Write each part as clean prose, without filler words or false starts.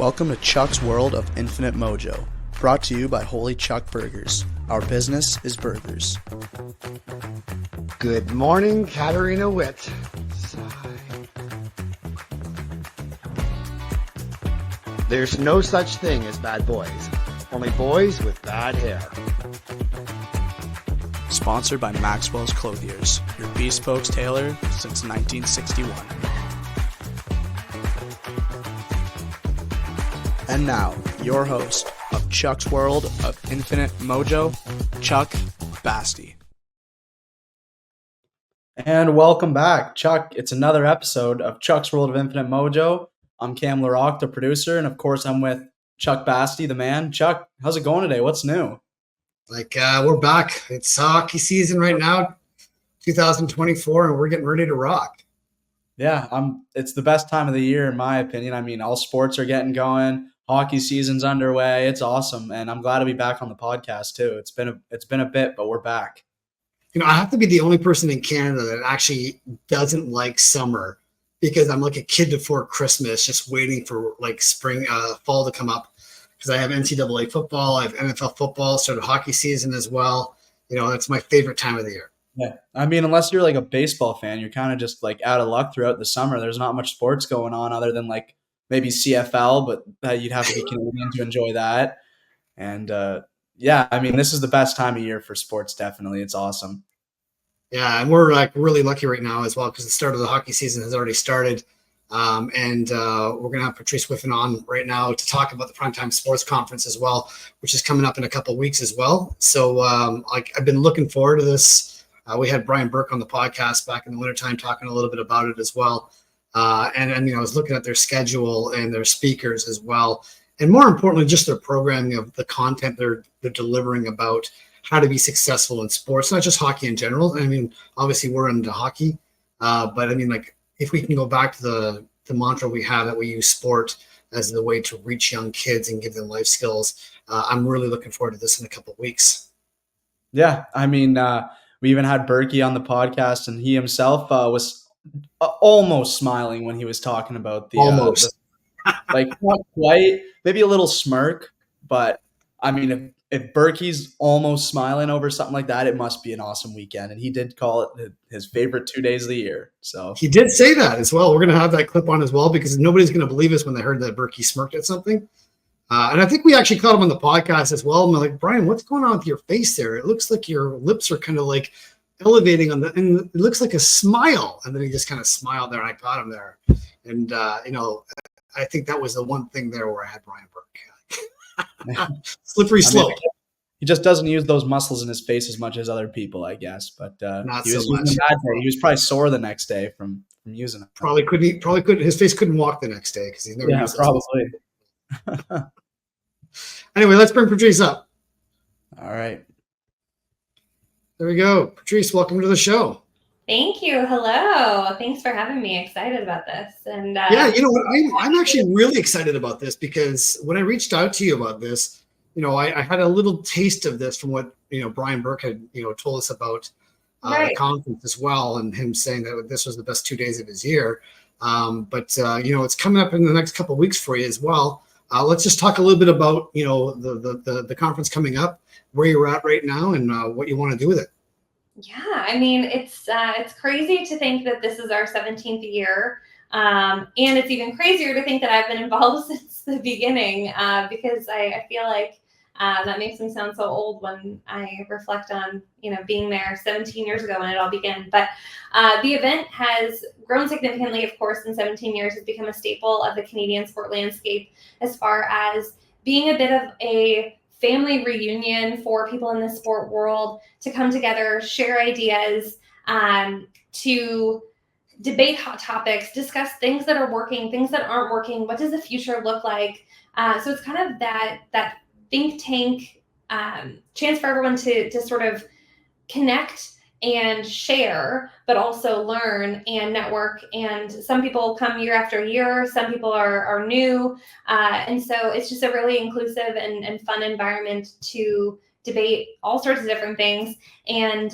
Welcome to Chuck's World of Infinite Mojo, brought to you by Holy Chuck Burgers. Our business is burgers. Good morning, Katarina Witt. There's no such thing as bad boys, only boys with bad hair. Sponsored by Maxwell's Clothiers, your bespoke tailor since 1961. And now, your host of Chuck's World of Infinite Mojo, Chuck Basti. And welcome back, Chuck. It's another episode of Chuck's World of Infinite Mojo. I'm Cam LaRock, the producer, and of course I'm with Chuck Basti, the man. Chuck, how's it going today? What's new? We're back. It's hockey season right now, 2024, and we're getting ready to rock. Yeah, it's the best time of the year in my opinion. I mean, all sports are getting going. Hockey season's underway. It's awesome, and I'm glad to be back on the podcast too. It's been a bit, but we're back. You know, I have to be the only person in Canada that actually doesn't like summer because I'm like a kid before Christmas, just waiting for like fall to come up. Because I have NCAA football, I have NFL football, started hockey season as well. You know, that's my favorite time of the year. Yeah, I mean, unless you're like a baseball fan, you're kind of just like out of luck throughout the summer. There's not much sports going on other than like maybe CFL, but you'd have to be Canadian to enjoy that. And yeah, I mean, this is the best time of year for sports. Definitely, it's awesome. Yeah, and we're like really lucky right now as well because the start of the hockey season has already started. And we're going to have Patrice Whiffen on right now to talk about the PrimeTime Sports Conference as well, which is coming up in a couple of weeks as well. So I've been looking forward to this. We had Brian Burke on the podcast back in the wintertime talking a little bit about it as well. And you know, I was looking at their schedule and their speakers as well. And more importantly, just their programming of the content they're delivering about how to be successful in sports, not just hockey in general. I mean, obviously we're into hockey, but I mean, like, if we can go back to the mantra we have that we use sport as the way to reach young kids and give them life skills, I'm really looking forward to this in a couple of weeks. Yeah, I mean, we even had Berkey on the podcast, and he himself was almost smiling when he was talking about Almost. Like not quite, maybe a little smirk, but I mean, if Berkey's almost smiling over something like that, it must be an awesome weekend. And he did call it his favorite 2 days of the year. So he did say that as well. We're going to have that clip on as well because nobody's going to believe us when they heard that Berkey smirked at something. And I think we actually caught him on the podcast as well. And we're like, Brian, what's going on with your face there? It looks like your lips are kind of like elevating and it looks like a smile. And then he just kind of smiled there and I caught him there. And, you know, I think that was the one thing there where I had Brian Burke. Slippery slope. He just doesn't use those muscles in his face as much as other people, I guess. But not he was so much. He was probably sore the next day from using it. Probably couldn't. His face couldn't walk the next day because he's never used it. Probably. Anyway, let's bring Patrice up. All right. There we go. Patrice, welcome to the show. Thank you. Hello. Thanks for having me. Excited about this. And yeah, you know what? I'm actually really excited about this because when I reached out to you about this, you know, I had a little taste of this from what, you know, Brian Burke had, you know, told us about the conference as well, and him saying that this was the best 2 days of his year. But you know, it's coming up in the next couple of weeks for you as well. Let's just talk a little bit about, you know, the conference coming up, where you're at right now, and what you want to do with it. Yeah, I mean, it's crazy to think that this is our 17th year. And it's even crazier to think that I've been involved since the beginning because I feel like that makes me sound so old when I reflect on, you know, being there 17 years ago when it all began. But the event has grown significantly, of course, in 17 years. It's become a staple of the Canadian sport landscape as far as being a bit of a family reunion for people in the sport world to come together, share ideas, to debate hot topics, discuss things that are working, things that aren't working. What does the future look like? So it's kind of that think tank chance for everyone to sort of connect and share, but also learn and network. And some people come year after year. Some people are new. And so it's just a really inclusive and fun environment to debate all sorts of different things. And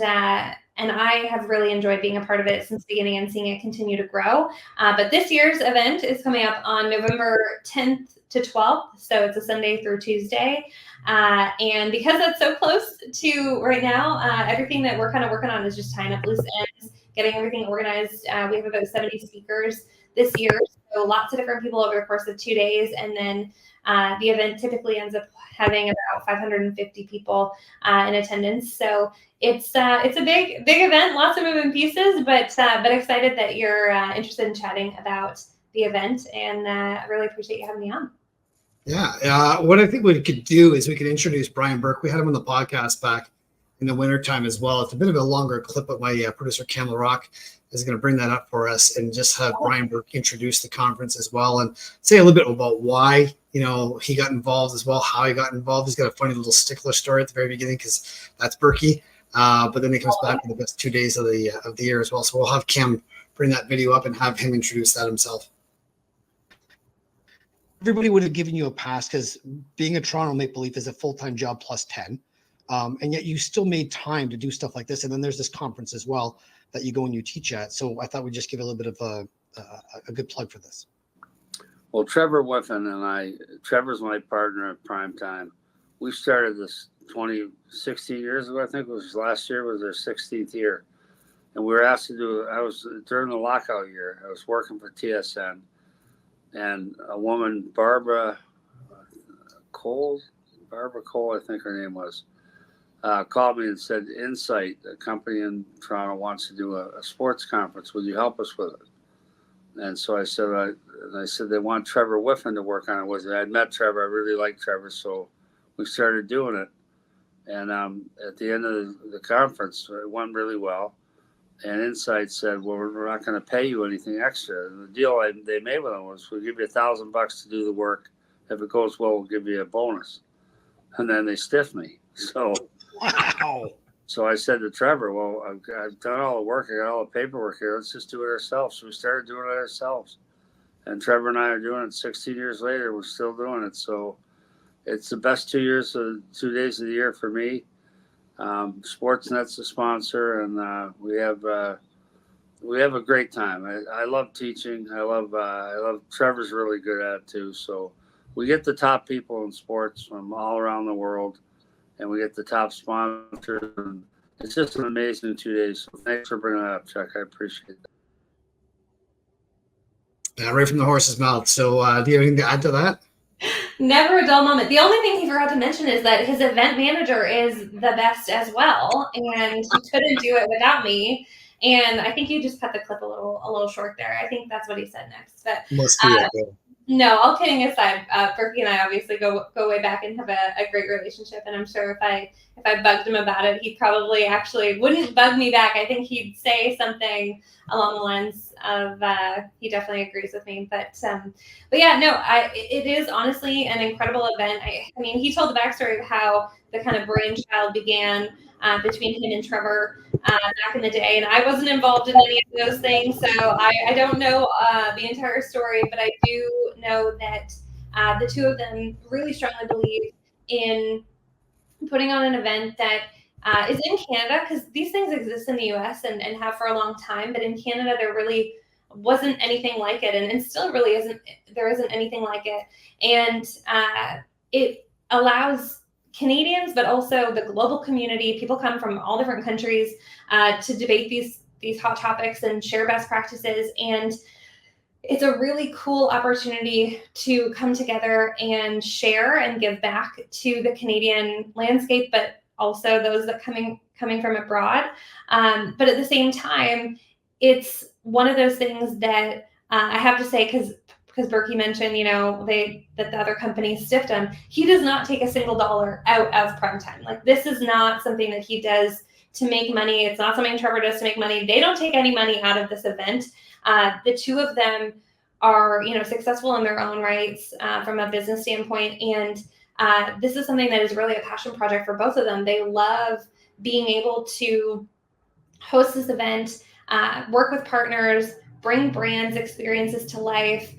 And I have really enjoyed being a part of it since the beginning and seeing it continue to grow. But this year's event is coming up on November 10th to 12th. So it's a Sunday through Tuesday. And because that's so close to right now, everything that we're kind of working on is just tying up loose ends, getting everything organized. We have about 70 speakers this year. So lots of different people over the course of 2 days. And then the event typically ends up having about 550 people in attendance. So it's a big event, lots of moving pieces, but excited that you're interested in chatting about the event, and I really appreciate you having me on. Yeah, what I think we could do is we could introduce Brian Burke. We had him on the podcast back in the wintertime as well. It's a bit of a longer clip, but my producer Campbell Rock is going to bring that up for us and just have Brian Burke introduce the conference as well and say a little bit about why he got involved as well, how he got involved. He's got a funny little stickler story at the very beginning because that's Berkey. But then he comes back for the best 2 days of the year as well. So we'll have Cam bring that video up and have him introduce that himself. Everybody would have given you a pass because being a Toronto Maple Leaf is a full-time job plus 10. And yet you still made time to do stuff like this. And then there's this conference as well that you go and you teach at. So I thought we'd just give a little bit of a good plug for this. Well, Trevor Whiffen and Trevor's my partner at PrimeTime. We started this 16 years ago, I think it was last year, was their 16th year. And we were asked to do, during the lockout year, I was working for TSN. And a woman, Barbara Cole, I think her name was, called me and said, Insight, a company in Toronto, wants to do a sports conference. Would you help us with it? And so I said, they want Trevor Whiffen to work on it with me. I'd met Trevor. I really liked Trevor. So we started doing it. And at the end of the conference, it went really well. And Insight said, well, we're not going to pay you anything extra. And the deal they made with them was, we'll give you $1,000 to do the work. If it goes well, we'll give you a bonus. And then they stiffed me. So, wow. So I said to Trevor, well, I've done all the work. I got all the paperwork here. Let's just do it ourselves. So we started doing it ourselves. And Trevor and I are doing it 16 years later. We're still doing it. So it's the best 2 days of the year for me. Sportsnet's a sponsor, and we have a great time. I love teaching. I love Trevor's really good at it too. So we get the top people in sports from all around the world, and we get the top sponsors. And it's just an amazing 2 days. So thanks for bringing that up, Chuck. I appreciate that. Yeah, right from the horse's mouth. So do you have anything to add to that? Never a dull moment. The only thing he forgot to mention is that his event manager is the best as well, and he couldn't do it without me. And I think you just cut the clip a little short there. I think that's what he said next. But no, all kidding aside, Berkey and I obviously go way back and have a great relationship. And I'm sure if I bugged him about it, he probably actually wouldn't bug me back. I think he'd say something along the lines of he definitely agrees with me. But yeah, no, it is honestly an incredible event. I mean, he told the backstory of how the kind of brainchild began between him and Trevor back in the day, and I wasn't involved in any of those things, so I don't know the entire story, but I do know that the two of them really strongly believe in putting on an event that is in Canada, because these things exist in the US and have for a long time, but in Canada there really wasn't anything like it, and still really isn't anything like it. And it allows Canadians, but also the global community, people come from all different countries to debate these hot topics and share best practices. And it's a really cool opportunity to come together and share and give back to the Canadian landscape, but also those that coming from abroad. But at the same time, it's one of those things that I have to say, because Berkey mentioned, that the other companies stiffed him. He does not take a single dollar out of PrimeTime. Like, this is not something that he does to make money. It's not something Trevor does to make money. They don't take any money out of this event. The two of them are, successful in their own rights from a business standpoint. And this is something that is really a passion project for both of them. They love being able to host this event, work with partners, bring brands experiences to life,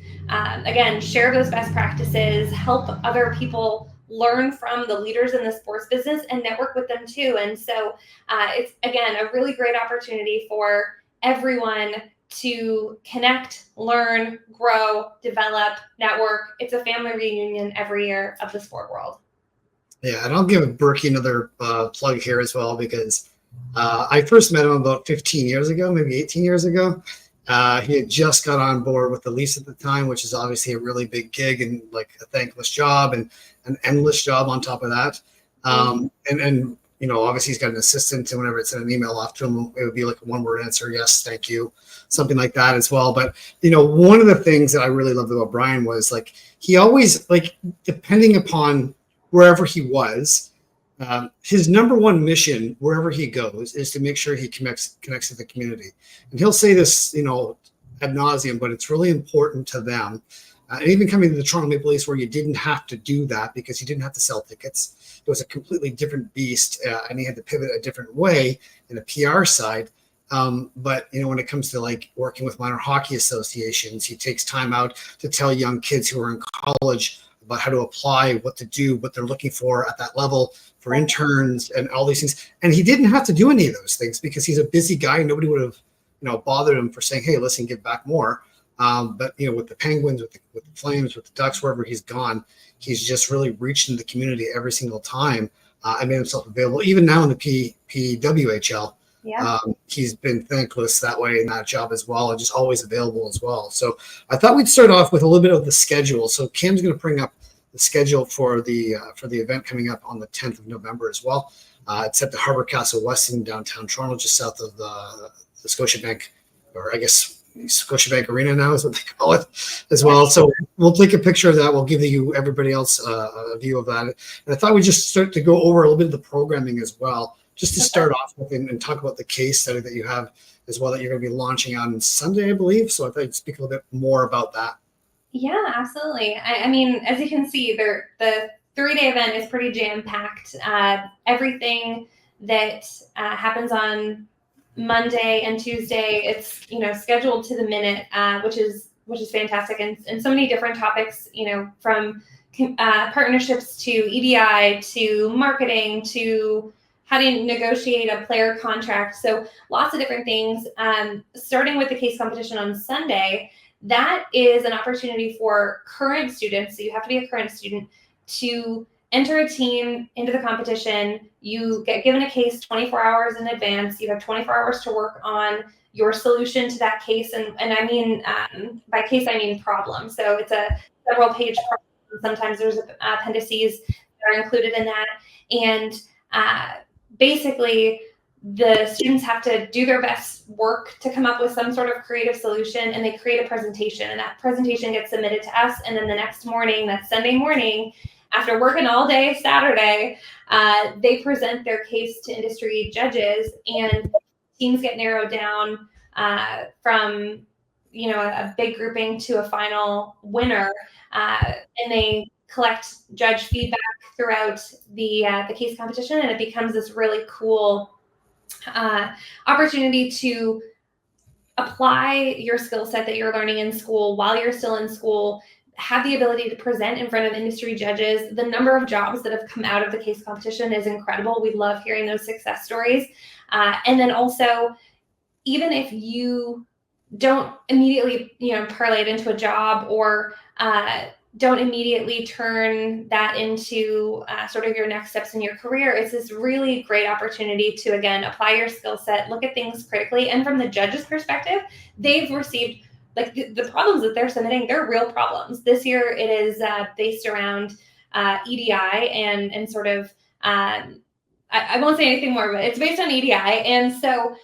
again, share those best practices, help other people learn from the leaders in the sports business and network with them too. And so it's, again, a really great opportunity for everyone to connect, learn, grow, develop, network. It's a family reunion every year of the sport world. Yeah, and I'll give Berkey another plug here as well, because I first met him about 15 years ago, maybe 18 years ago. He had just got on board with the Leafs at the time, which is obviously a really big gig and like a thankless job and an endless job on top of that. And you know, obviously he's got an assistant, and whenever it's in an email off to him, it would be like a one-word answer, yes, thank you, something like that as well. But, you know, one of the things that I really loved about Brian was like, he always, like, depending upon wherever he was, his number one mission wherever he goes is to make sure he connects to the community. And he'll say this, you know, ad nauseum, but it's really important to them. And even coming to the Toronto Maple Leafs, where you didn't have to do that because you didn't have to sell tickets, it was a completely different beast, and he had to pivot a different way in a PR side. But, you know, when it comes to like working with minor hockey associations, he takes time out to tell young kids who are in college about how to apply, what to do, what they're looking for at that level for interns and all these things. And he didn't have to do any of those things because he's a busy guy and nobody would have, you know, bothered him for saying, hey, listen, give back more. But, you know, with the Penguins, with the Flames, with the Ducks, wherever he's gone, he's just really reached into the community every single time and made himself available. Even now in the PWHL, he's been thankless that way in that job as well, and just always available as well. So I thought we'd start off with a little bit of the schedule. So Cam's going to bring up the schedule for the event coming up on the 10th of November as well. It's at the Harbour Castle West in downtown Toronto, just south of the Scotiabank, or I guess Scotiabank Arena now is what they call it as well. So we'll take a picture of that. We'll give you everybody else a view of that. And I thought we'd just start to go over a little bit of the programming as well, just to start off with and talk about the case study that you have as well that you're going to be launching on Sunday, I believe. So I thought you'd speak a little bit more about that. Yeah, absolutely. I mean, as you can see, the 3-day event is pretty jam-packed. Everything that happens on Monday and Tuesday, it's, you know, scheduled to the minute, which is fantastic, and so many different topics, you know, from partnerships to EDI to marketing to how to negotiate a player contract. So lots of different things. Starting with the case competition on Sunday, that is an opportunity for current students. So you have to be a current student to enter a team into the competition. You get given a case 24 hours in advance. You have 24 hours to work on your solution to that case. And I mean, by case, I mean problem. So it's a several page problem. Sometimes there's appendices that are included in that. And basically, the students have to do their best work to come up with some sort of creative solution, and they create a presentation, and that presentation gets submitted to us. And then the next morning, that's Sunday morning, after working all day Saturday, they present their case to industry judges, and teams get narrowed down from, you know, a big grouping to a final winner, and they collect judge feedback throughout the case competition, and it becomes this really cool opportunity to apply your skill set that you're learning in school while you're still in school, have the ability to present in front of industry judges. The number of jobs that have come out of the case competition is incredible. We love hearing those success stories. And then also, even if you don't immediately, you know, parlay it into a job, or don't immediately turn that into sort of your next steps in your career, it's this really great opportunity to, again, apply your skill set, look at things critically. And from the judge's perspective, they've received, like, the problems that they're submitting, they're real problems. This year it is based around EDI and sort of, I won't say anything more, but it's based on EDI. And so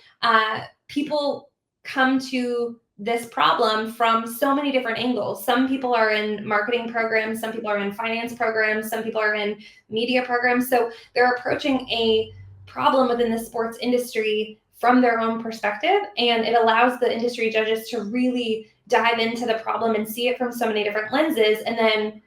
people come to this problem from so many different angles. Some people are in marketing programs, some people are in finance programs, some people are in media programs. So they're approaching a problem within the sports industry from their own perspective, and it allows the industry judges to really dive into the problem and see it from so many different lenses, and then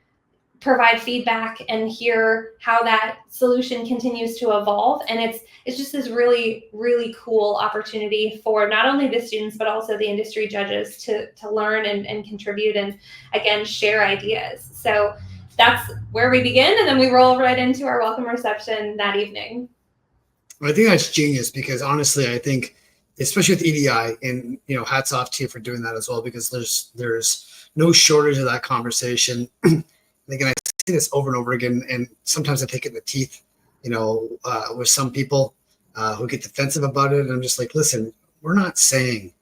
provide feedback and hear how that solution continues to evolve. And it's just this really, really cool opportunity for not only the students, but also the industry judges to learn and contribute, and again, share ideas. So that's where we begin, and then we roll right into our welcome reception that evening. I think that's genius, because honestly, I think, especially with EDI, and hats off to you for doing that as well, because there's no shortage of that conversation. And again, I see this over and over again, and sometimes I take it in the teeth, with some people who get defensive about it. And I'm just like, listen, we're not saying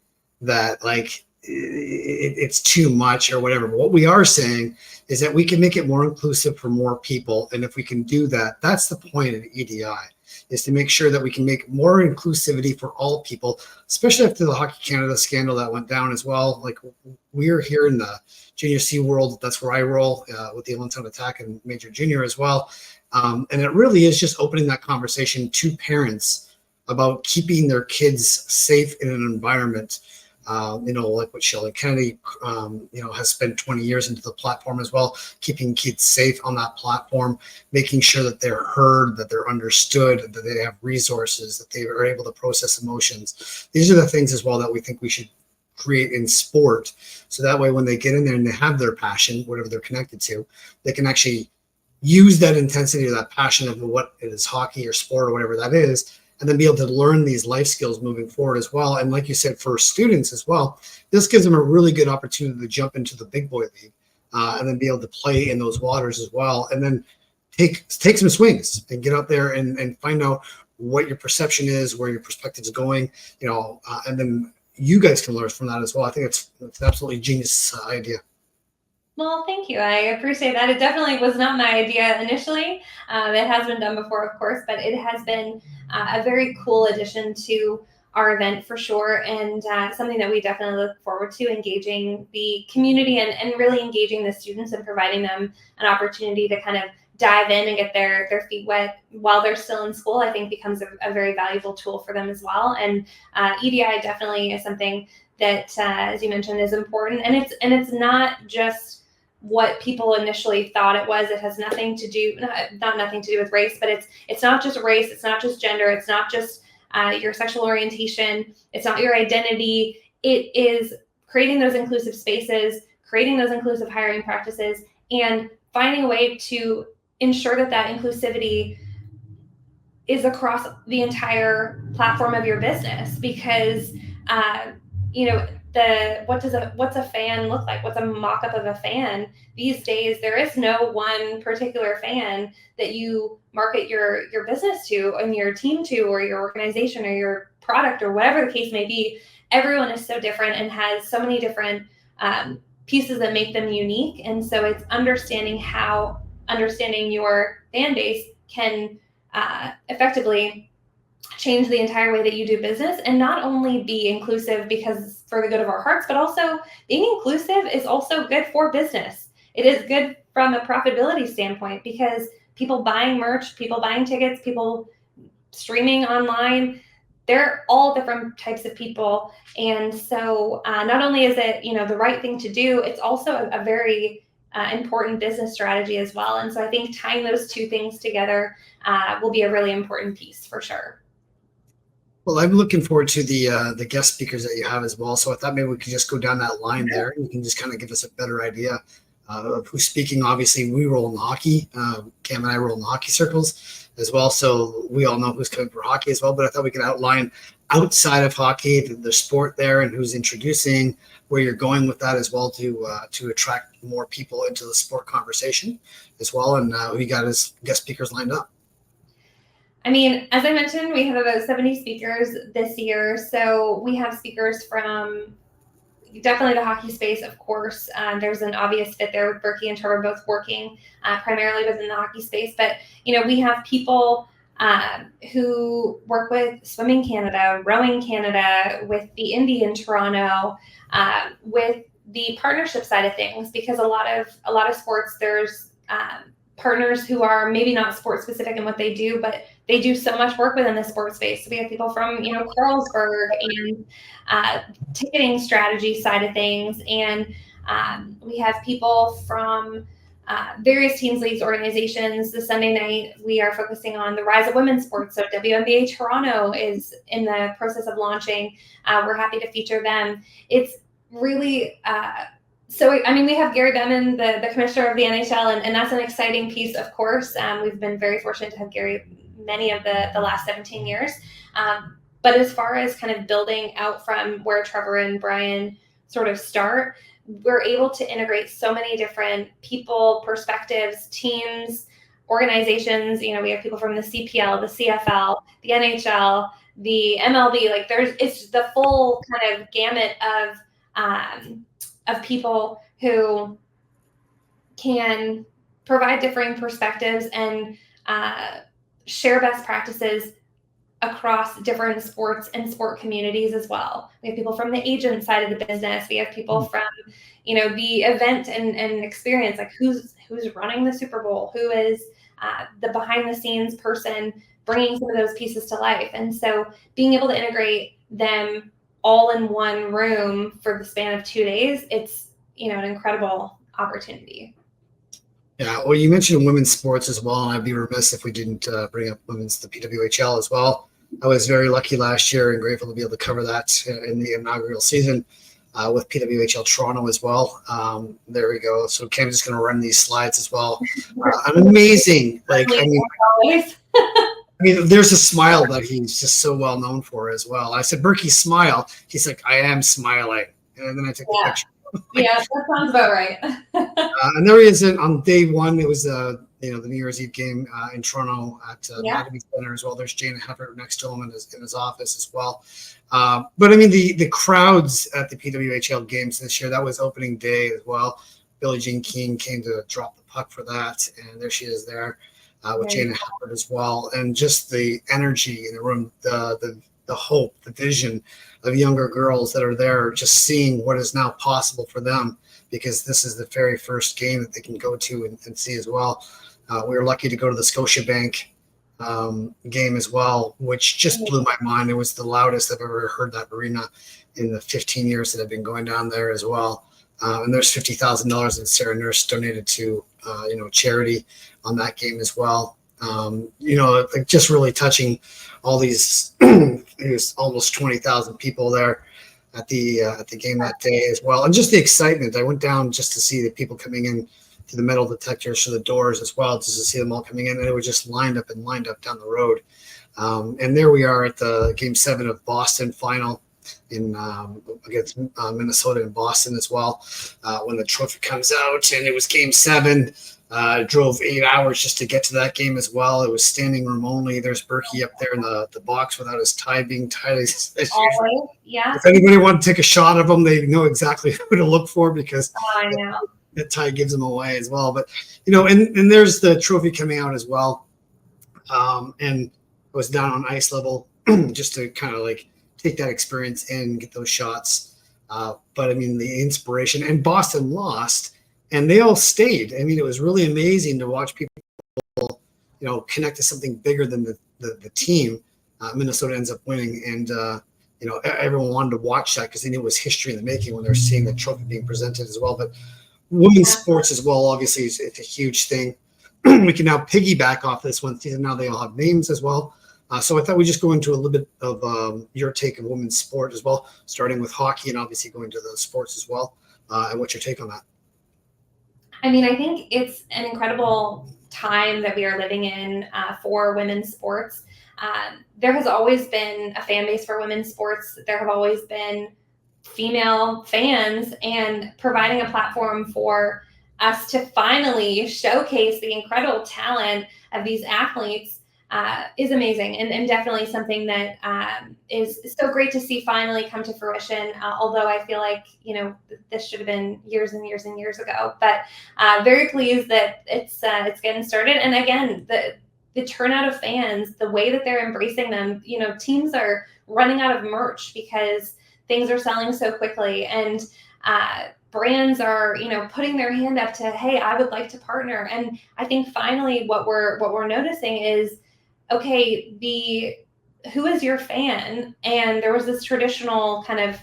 that like it's too much or whatever. But what we are saying is that we can make it more inclusive for more people. And if we can do that, that's the point of EDI, is to make sure that we can make more inclusivity for all people, especially after the Hockey Canada scandal that went down as well. Like, we're here in the junior C world. That's where I roll with the Allentown Attack and Major Junior as well. And it really is just opening that conversation to parents about keeping their kids safe in an environment. Like what Sheldon Kennedy, has spent 20 years into the platform as well, keeping kids safe on that platform, making sure that they're heard, that they're understood, that they have resources, that they are able to process emotions. These are the things as well that we think we should create in sport. So that way, when they get in there and they have their passion, whatever they're connected to, they can actually use that intensity or that passion of what it is, hockey or sport or whatever that is, and then be able to learn these life skills moving forward as well. And like you said, for students as well, this gives them a really good opportunity to jump into the big boy league and then be able to play in those waters as well. And then take some swings and get out there and find out what your perception is, where your perspective is going, and then you guys can learn from that as well. I think it's an absolutely genius idea. Well, thank you. I appreciate that. It definitely was not my idea initially. It has been done before, of course, but it has been a very cool addition to our event for sure, and something that we definitely look forward to, engaging the community and really engaging the students and providing them an opportunity to kind of dive in and get their feet wet while they're still in school. I think becomes a very valuable tool for them as well. And EDI definitely is something that, as you mentioned, is important, and it's not just what people initially thought it was. It has nothing to do, not nothing to do with race, but it's not just race, it's not just gender, it's not just your sexual orientation, it's not your identity. It is creating those inclusive spaces, creating those inclusive hiring practices, and finding a way to ensure that inclusivity is across the entire platform of your business. Because what's a fan look like? What's a mock-up of a fan? These days, there is no one particular fan that you market your business to and your team to, or your organization or your product, or whatever the case may be. Everyone is so different and has so many different pieces that make them unique. And so it's understanding your fan base can effectively change the entire way that you do business, and not only be inclusive because for the good of our hearts, but also being inclusive is also good for business. It is good from a profitability standpoint, because people buying merch, people buying tickets, people streaming online, they're all different types of people. And so not only is it, the right thing to do, it's also a very important business strategy as well. And so I think tying those two things together will be a really important piece for sure. Well, I'm looking forward to the guest speakers that you have as well. So I thought maybe we could just go down that line there, and you can just kind of give us a better idea of who's speaking. Obviously, we roll in the hockey. Cam and I roll in the hockey circles as well, so we all know who's coming for hockey as well. But I thought we could outline outside of hockey the sport there, and who's introducing, where you're going with that as well, to attract more people into the sport conversation as well. And we got as guest speakers lined up. I mean, as I mentioned, we have about 70 speakers this year. So we have speakers from definitely the hockey space, of course. There's an obvious fit there with Berkey and Trevor both working primarily within the hockey space. But, we have people who work with Swimming Canada, Rowing Canada, with the Indy in Toronto, with the partnership side of things, because a lot of sports, there's partners who are maybe not sport specific in what they do, but they do so much work within the sports space. So we have people from, Carlsberg and ticketing strategy side of things. And we have people from various teams, leagues, organizations. This Sunday night, we are focusing on the rise of women's sports. So WNBA Toronto is in the process of launching. We're happy to feature them. It's really So, I mean, we have Gary Bettman, the commissioner of the NHL, and that's an exciting piece, of course. We've been very fortunate to have Gary many of the last 17 years. But as far as kind of building out from where Trevor and Brian sort of start, we're able to integrate so many different people, perspectives, teams, organizations. You know, we have people from the CPL, the CFL, the NHL, the MLB. Like it's the full kind of gamut of people who can provide differing perspectives and share best practices across different sports and sport communities as well. We have people from the agent side of the business. We have people from, you know, the event and experience, like who's running the Super Bowl, who is the behind the scenes person bringing some of those pieces to life. And so being able to integrate them all in one room for the span of 2 days, it's, you know, an incredible opportunity. Yeah, well, you mentioned women's sports as well, and I'd be remiss if we didn't bring up the PWHL as well. I was very lucky last year and grateful to be able to cover that in the inaugural season with PWHL Toronto as well. There we go. So Cam's just going to run these slides as well. Amazing. Like, I mean, there's a smile that he's just so well known for as well. I said, Berkey, smile. He's like, I am smiling. And then I took the picture. Yeah, that sounds about right. And there he is on day one. It was the New Year's Eve game in Toronto at Mattamy Center as well. There's Jane Heffer next to him in his office as well. But I mean, the crowds at the PWHL games this year, that was opening day as well. Billie Jean King came to drop the puck for that, and there she is there with Jane Heffer as well. And just the energy in the room, the hope, the vision of younger girls that are there, just seeing what is now possible for them, because this is the very first game that they can go to and see as well. We were lucky to go to the Scotiabank game as well, which just blew my mind. It was the loudest I've ever heard that arena in the 15 years that I've been going down there as well. And there's $50,000 that Sarah Nurse donated to, charity on that game as well. Like just really touching all these, it was almost 20,000 people there at the game that day as well. And just the excitement. I went down just to see the people coming in to the metal detectors to the doors as well, just to see them all coming in. And it was just lined up down the road. And there we are at the Game 7 of Boston final in against Minnesota and Boston as well, when the trophy comes out. And it was Game 7. Drove 8 hours just to get to that game as well. It was standing room only. There's Berkey up there in the box without his tie being tied. Yeah. If anybody wanted to take a shot of him, they know exactly who to look for, because I know that tie gives them away as well. But and there's the trophy coming out as well. And I was down on ice level just to kind of like take that experience in, get those shots. But I mean, the inspiration, and Boston lost. And they all stayed. I mean, it was really amazing to watch people, connect to something bigger than the team. Minnesota ends up winning, and everyone wanted to watch that because they knew it was history in the making when they're seeing the trophy being presented as well. But women's sports as well, obviously, it's a huge thing. We can now piggyback off this one season. Now they all have names as well. So I thought we'd just go into a little bit of your take of women's sport as well, starting with hockey and obviously going to the sports as well. And what's your take on that? I mean, I think it's an incredible time that we are living in for women's sports. There has always been a fan base for women's sports. There have always been female fans, and providing a platform for us to finally showcase the incredible talent of these athletes is amazing, and definitely something that is so great to see finally come to fruition. Although I feel like, this should have been years and years and years ago, but very pleased that it's getting started. And again, the turnout of fans, the way that they're embracing them, teams are running out of merch because things are selling so quickly, and brands are, putting their hand up to, hey, I would like to partner. And I think finally what we're noticing is, okay, who is your fan? And there was this traditional kind of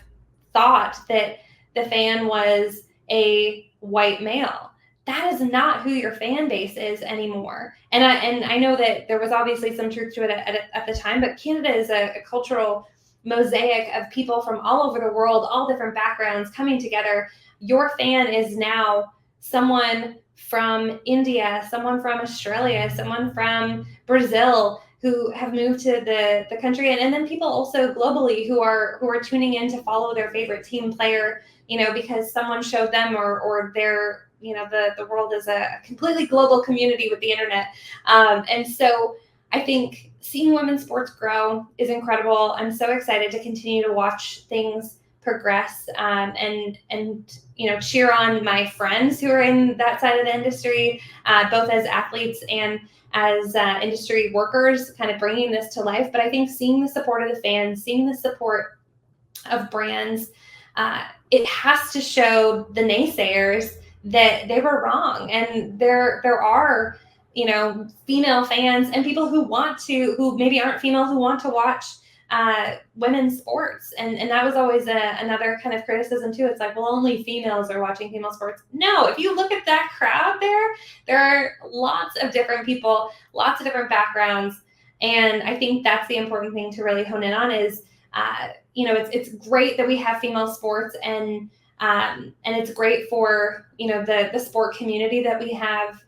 thought that the fan was a white male. That is not who your fan base is anymore. And I know that there was obviously some truth to it at the time, but Canada is a cultural mosaic of people from all over the world, all different backgrounds coming together your fan is now someone from India, someone from Australia, someone from Brazil who have moved to the country, and then people also globally who are tuning in to follow their favorite team player, because someone showed them, or their, the world is a completely global community with the internet. And so I think seeing women's sports grow is incredible. I'm so excited to continue to watch things progress, and cheer on my friends who are in that side of the industry, both as athletes and as industry workers, kind of bringing this to life. But I think seeing the support of the fans, seeing the support of brands, it has to show the naysayers that they were wrong, and there are female fans and people who maybe aren't female, who want to watch women's sports, and that was always another kind of criticism too. It's like, well, only females are watching female sports. No, if you look at that crowd there are lots of different people, lots of different backgrounds, and I think that's the important thing to really hone in on is it's great that we have female sports, and it's great for the sport community that we have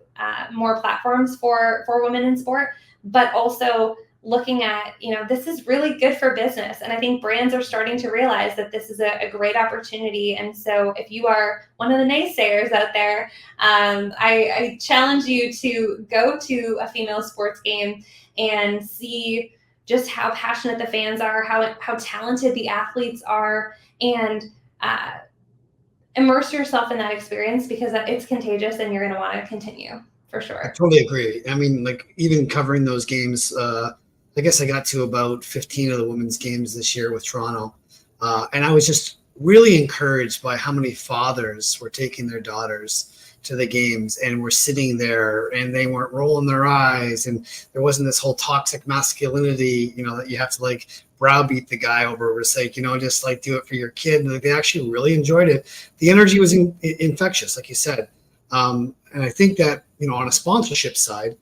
more platforms for women in sport, but also looking at, this is really good for business. And I think brands are starting to realize that this is a great opportunity. And so if you are one of the naysayers out there, I challenge you to go to a female sports game and see just how passionate the fans are, how talented the athletes are, and immerse yourself in that experience, because it's contagious and you're going to want to continue for sure. I totally agree. I mean, like, even covering those games, I guess I got to about 15 of the women's games this year with Toronto. And I was just really encouraged by how many fathers were taking their daughters to the games and were sitting there, and they weren't rolling their eyes. And there wasn't this whole toxic masculinity, that you have to like browbeat the guy over. It's like, just like do it for your kid. And they actually really enjoyed it. The energy was infectious, like you said. And I think that, on a sponsorship side,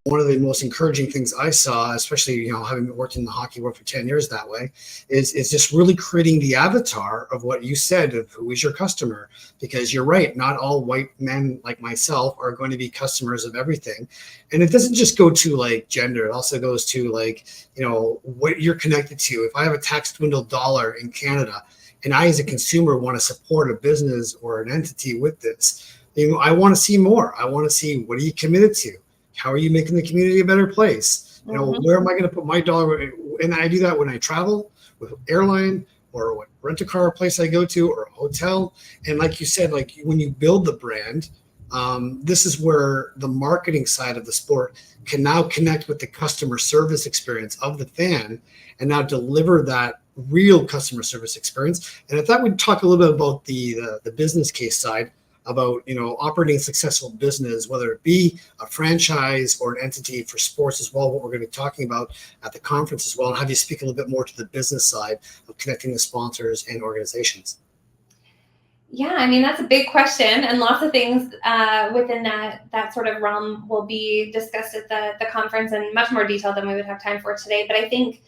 one of the most encouraging things I saw, especially, having worked in the hockey world for 10 years that way, is just really creating the avatar of what you said, of who is your customer. Because you're right, not all white men like myself are going to be customers of everything. And it doesn't just go to like gender. It also goes to like, what you're connected to. If I have a tax dwindled dollar in Canada, and I as a consumer want to support a business or an entity with this, I want to see more. I want to see, what are you committed to? How are you making the community a better place? Where am I going to put my dollar? And I do that when I travel with airline, or what rent-a-car place I go to, or a hotel. And like you said, like when you build the brand, this is where the marketing side of the sport can now connect with the customer service experience of the fan, and now deliver that real customer service experience. And I thought we'd talk a little bit about the business case side, about operating a successful business, whether it be a franchise or an entity for sports as well, what we're going to be talking about at the conference as well, and have you speak a little bit more to the business side of connecting the sponsors and organizations. Yeah, I mean, that's a big question, and lots of things within that sort of realm will be discussed at the conference in much more detail than we would have time for today. But I think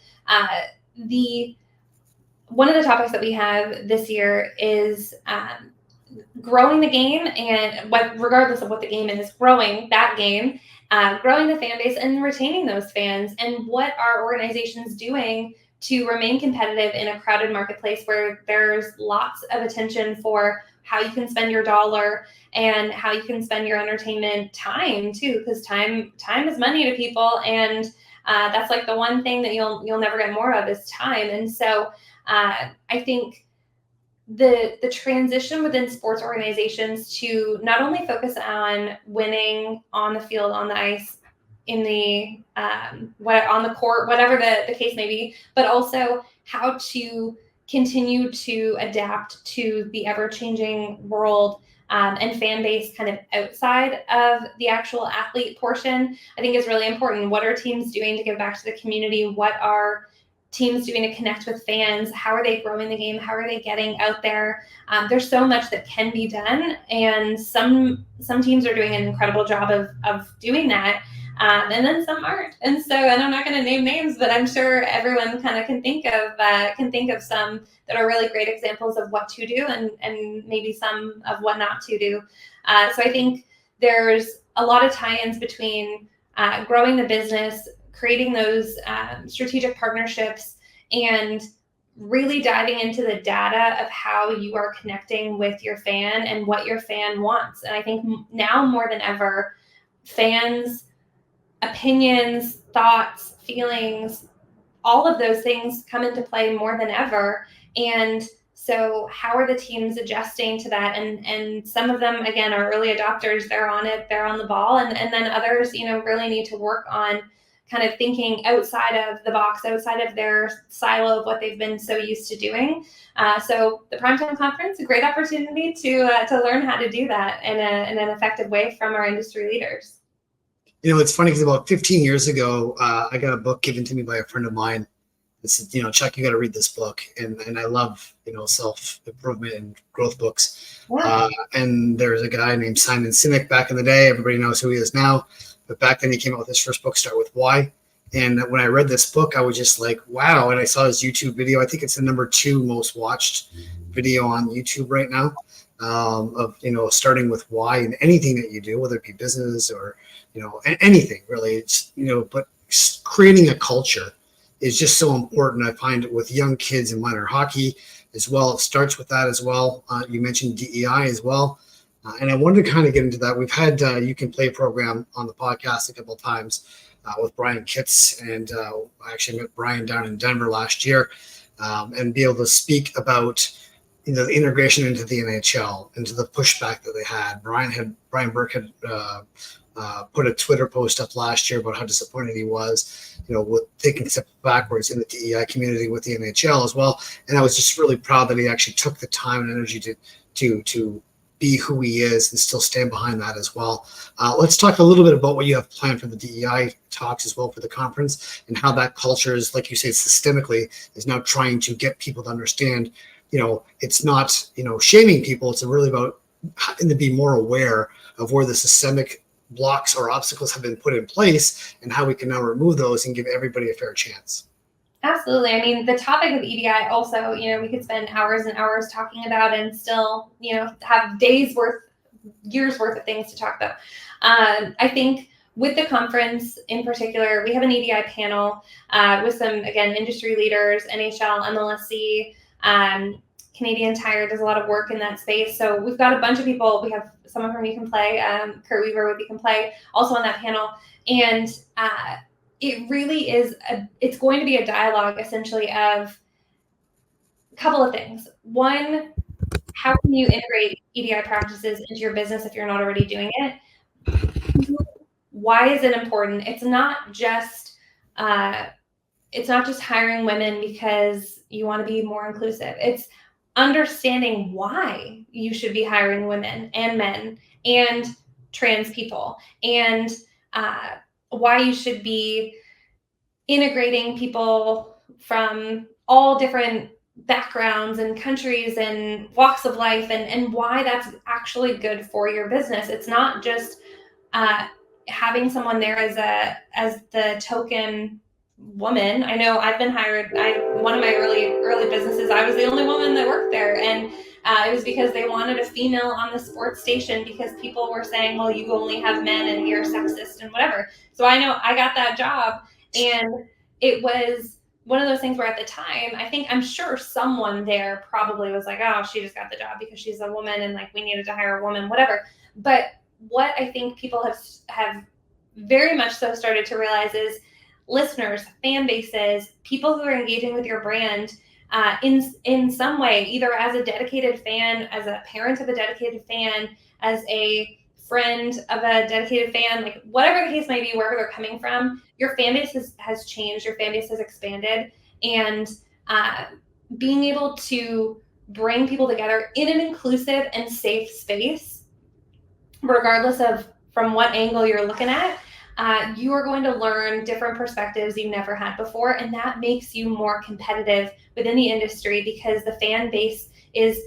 one of the topics that we have this year is growing the game, and regardless of what the game is, growing that game, growing the fan base and retaining those fans, and what are organizations doing to remain competitive in a crowded marketplace where there's lots of attention for how you can spend your dollar and how you can spend your entertainment time too, because time is money to people, and that's like the one thing that you'll never get more of is time. And so I think the transition within sports organizations to not only focus on winning on the field, on the ice, in the on the court, whatever the case may be, but also how to continue to adapt to the ever-changing world and fan base kind of outside of the actual athlete portion, I think is really important. What are teams doing to give back to the community? What are teams doing to connect with fans? How are they growing the game? How are they getting out there? There's so much that can be done, and some teams are doing an incredible job of doing that. and then some aren't. And so, and I'm not going to name names, but I'm sure everyone kind of can think of some that are really great examples of what to do, and maybe some of what not to do. So I think there's a lot of tie-ins between growing the business, creating those strategic partnerships, and really diving into the data of how you are connecting with your fan and what your fan wants. And I think now more than ever, fans' opinions, thoughts, feelings, all of those things come into play more than ever. And so how are the teams adjusting to that? And some of them, again, are early adopters. They're on it, they're on the ball. And then others, really need to work on kind of thinking outside of the box, outside of their silo of what they've been so used to doing. So the PrimeTime Conference, a great opportunity to learn how to do that in an effective way from our industry leaders. It's funny because about 15 years ago, I got a book given to me by a friend of mine. It said, Chuck, you got to read this book. And I love, self-improvement and growth books. Yeah. And there's a guy named Simon Sinek back in the day. Everybody knows who he is now. But back then he came out with his first book, Start With Why. And when I read this book, I was just like, wow. And I saw his YouTube video. I think it's the number 2 most watched video on YouTube right now, of, starting with why in anything that you do, whether it be business or, anything really. It's, but creating a culture is just so important. I find with young kids in minor hockey as well. It starts with that as well. You mentioned DEI as well. And I wanted to kind of get into that. We've had You Can Play program on the podcast a couple of times with Brian Kitts. And I actually met Brian down in Denver last year, and be able to speak about the integration into the NHL, into the pushback that they had. Brian Burke had put a Twitter post up last year about how disappointed he was, with taking a step backwards in the DEI community with the NHL as well. And I was just really proud that he actually took the time and energy to be who he is and still stand behind that as well. Let's talk a little bit about what you have planned for the DEI talks as well for the conference, and how that culture is, like you say, systemically is now trying to get people to understand, it's not, shaming people. It's really about having to be more aware of where the systemic blocks or obstacles have been put in place and how we can now remove those and give everybody a fair chance. Absolutely. I mean, the topic of EDI also, we could spend hours and hours talking about and still, have years worth of things to talk about. I think with the conference in particular, we have an EDI panel with some, again, industry leaders, NHL, MLSC, Canadian Tire does a lot of work in that space. So we've got a bunch of people. We have someone from You Can Play, Kurt Weaver with You Can Play, also on that panel. And it really is, it's going to be a dialogue essentially of a couple of things. One, how can you integrate EDI practices into your business if you're not already doing it? Why is it important? It's not just hiring women because you want to be more inclusive. It's understanding why you should be hiring women and men and trans people, and why you should be integrating people from all different backgrounds and countries and walks of life, and why that's actually good for your business. It's not just having someone there as the token woman. I know I've been hired. One of my early businesses, I was the only woman that worked there, and it was because they wanted a female on the sports station because people were saying, well, you only have men and you're sexist and whatever. So I know I got that job, and it was one of those things where at the time, I'm sure someone there probably was like, oh, she just got the job because she's a woman and like we needed to hire a woman, whatever. But what I think people have very much so started to realize is listeners, fan bases, people who are engaging with your brand in some way, either as a dedicated fan, as a parent of a dedicated fan, as a friend of a dedicated fan, like whatever the case may be, wherever they're coming from, your fan base has changed, your fan base has expanded, and being able to bring people together in an inclusive and safe space, regardless of from what angle you're looking at, you are going to learn different perspectives you never had before, and that makes you more competitive within the industry because the fan base is,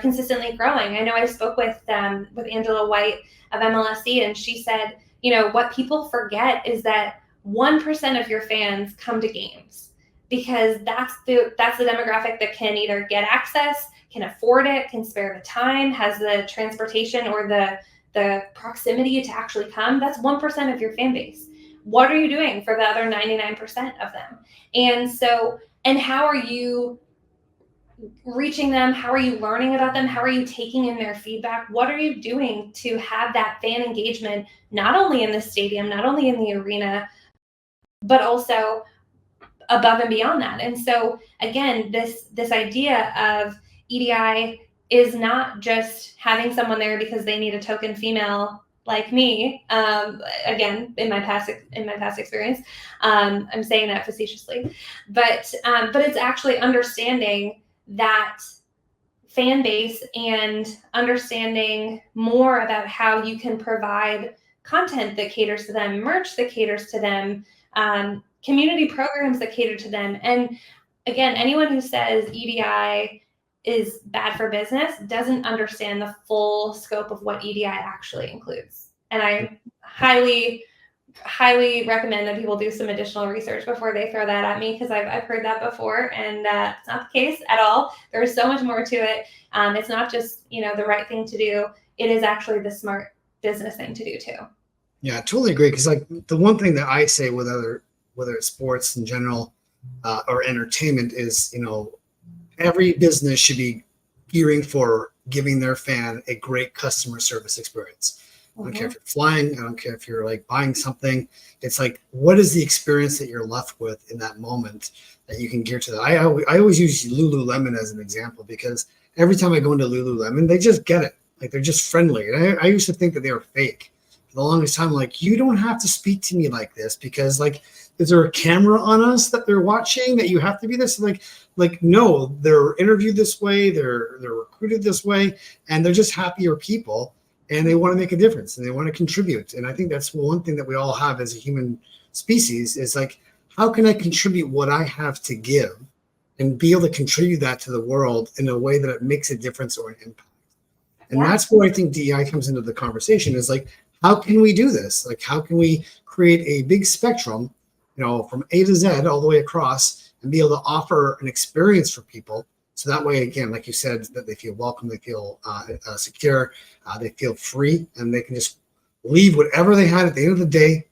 consistently growing. I know I spoke with Angela White of MLSC, and she said, what people forget is that 1% of your fans come to games, because that's the demographic that can either get access, can afford it, can spare the time, has the transportation or the proximity to actually come. That's 1% of your fan base. What are you doing for the other 99% of them? And how are you reaching them? How are you learning about them? How are you taking in their feedback? What are you doing to have that fan engagement, not only in the stadium, not only in the arena, but also above and beyond that? And so again, this idea of EDI is not just having someone there because they need a token female like me. Again, in my past experience, I'm saying that facetiously, but it's actually understanding that fan base and understanding more about how you can provide content that caters to them, merch that caters to them, community programs that cater to them. And again, anyone who says EDI is bad for business doesn't understand the full scope of what EDI actually includes. And I highly recommend that people do some additional research before they throw that at me, because I've heard that before, and it's not the case at all. There's so much more to it. It's not just the right thing to do. It is actually the smart business thing to do too. Yeah, I totally agree. Because like the one thing that I say with whether it's sports in general or entertainment is, every business should be gearing for giving their fan a great customer service experience. I don't care if you're flying. I don't care if you're like buying something. It's like, what is the experience that you're left with in that moment that you can gear to that? I always use Lululemon as an example, because every time I go into Lululemon, they just get it. Like, they're just friendly. And I used to think that they were fake for the longest time. Like, you don't have to speak to me like this, because like, is there a camera on us that they're watching that you have to be this? Like no, they're interviewed this way. They're recruited this way, and they're just happier people. And they want to make a difference, and they want to contribute. And I think that's one thing that we all have as a human species is like, how can I contribute what I have to give and be able to contribute that to the world in a way that it makes a difference or an impact? And that's where I think DEI comes into the conversation, is like, how can we do this? Like, how can we create a big spectrum, from A to Z all the way across, and be able to offer an experience for people? So that way, again, like you said, that they feel welcome, they feel secure, they feel free, and they can just leave whatever they had at the end of the day,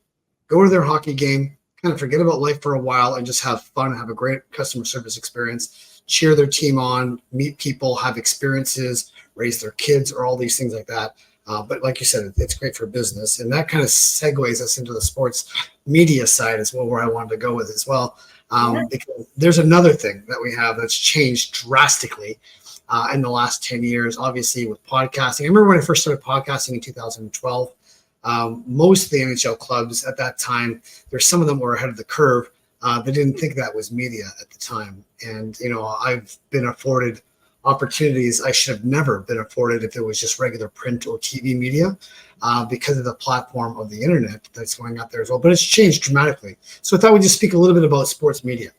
go to their hockey game, kind of forget about life for a while, and just have fun, have a great customer service experience, cheer their team on, meet people, have experiences, raise their kids, or all these things like that. But like you said, it's great for business. And that kind of segues us into the sports media side as well, where I wanted to go with as well. Because there's another thing that we have that's changed drastically in the last 10 years, obviously with podcasting. I remember when I first started podcasting in 2012, most of the NHL clubs at that time, there's some of them were ahead of the curve. They didn't think that was media at the time. And, I've been afforded opportunities I should have never been afforded if it was just regular print or TV media, because of the platform of the internet that's going out there as well. But it's changed dramatically. So I thought we'd just speak a little bit about sports media.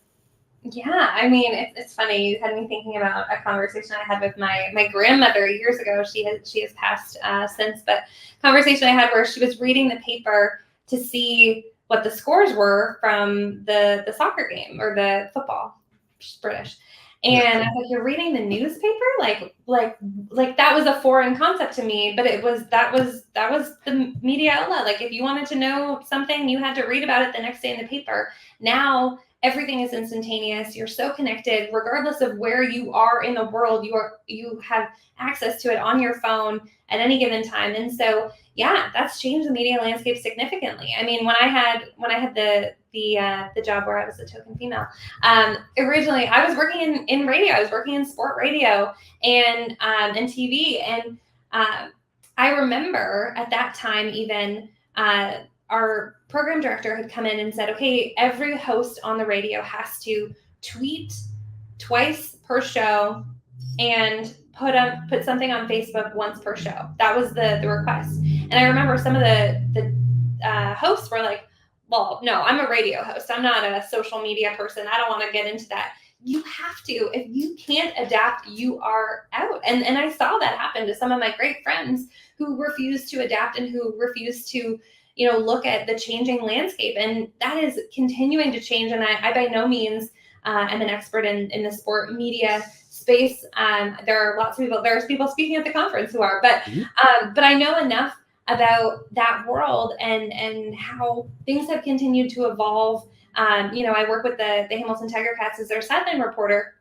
Yeah, I mean, it's funny. You had me thinking about a conversation I had with my grandmother years ago. She has passed since, but conversation I had where she was reading the paper to see what the scores were from the soccer game or the football. She's British. And I was like, you're reading the newspaper? Like that was a foreign concept to me, but that was the media outlet. Like, if you wanted to know something, you had to read about it the next day in the paper. Now everything is instantaneous. You're so connected, regardless of where you are in the world. You have access to it on your phone at any given time. And so, yeah, that's changed the media landscape significantly. I mean, when I had the job where I was a token female, originally I was working in radio. I was working in sport radio and TV. And I remember at that time, even our program director had come in and said, okay, every host on the radio has to tweet twice per show and put something on Facebook once per show. That was the request. And I remember some of the hosts were like, well, no, I'm a radio host. I'm not a social media person. I don't want to get into that. You have to. If you can't adapt, you are out. And I saw that happen to some of my great friends who refused to adapt and who refused to look at the changing landscape, and that is continuing to change. And I by no means am an expert in the sport media space. There are lots of people. There's people speaking at the conference who are, but I know enough about that world and how things have continued to evolve. I work with the Hamilton Tiger Cats as their sideline reporter,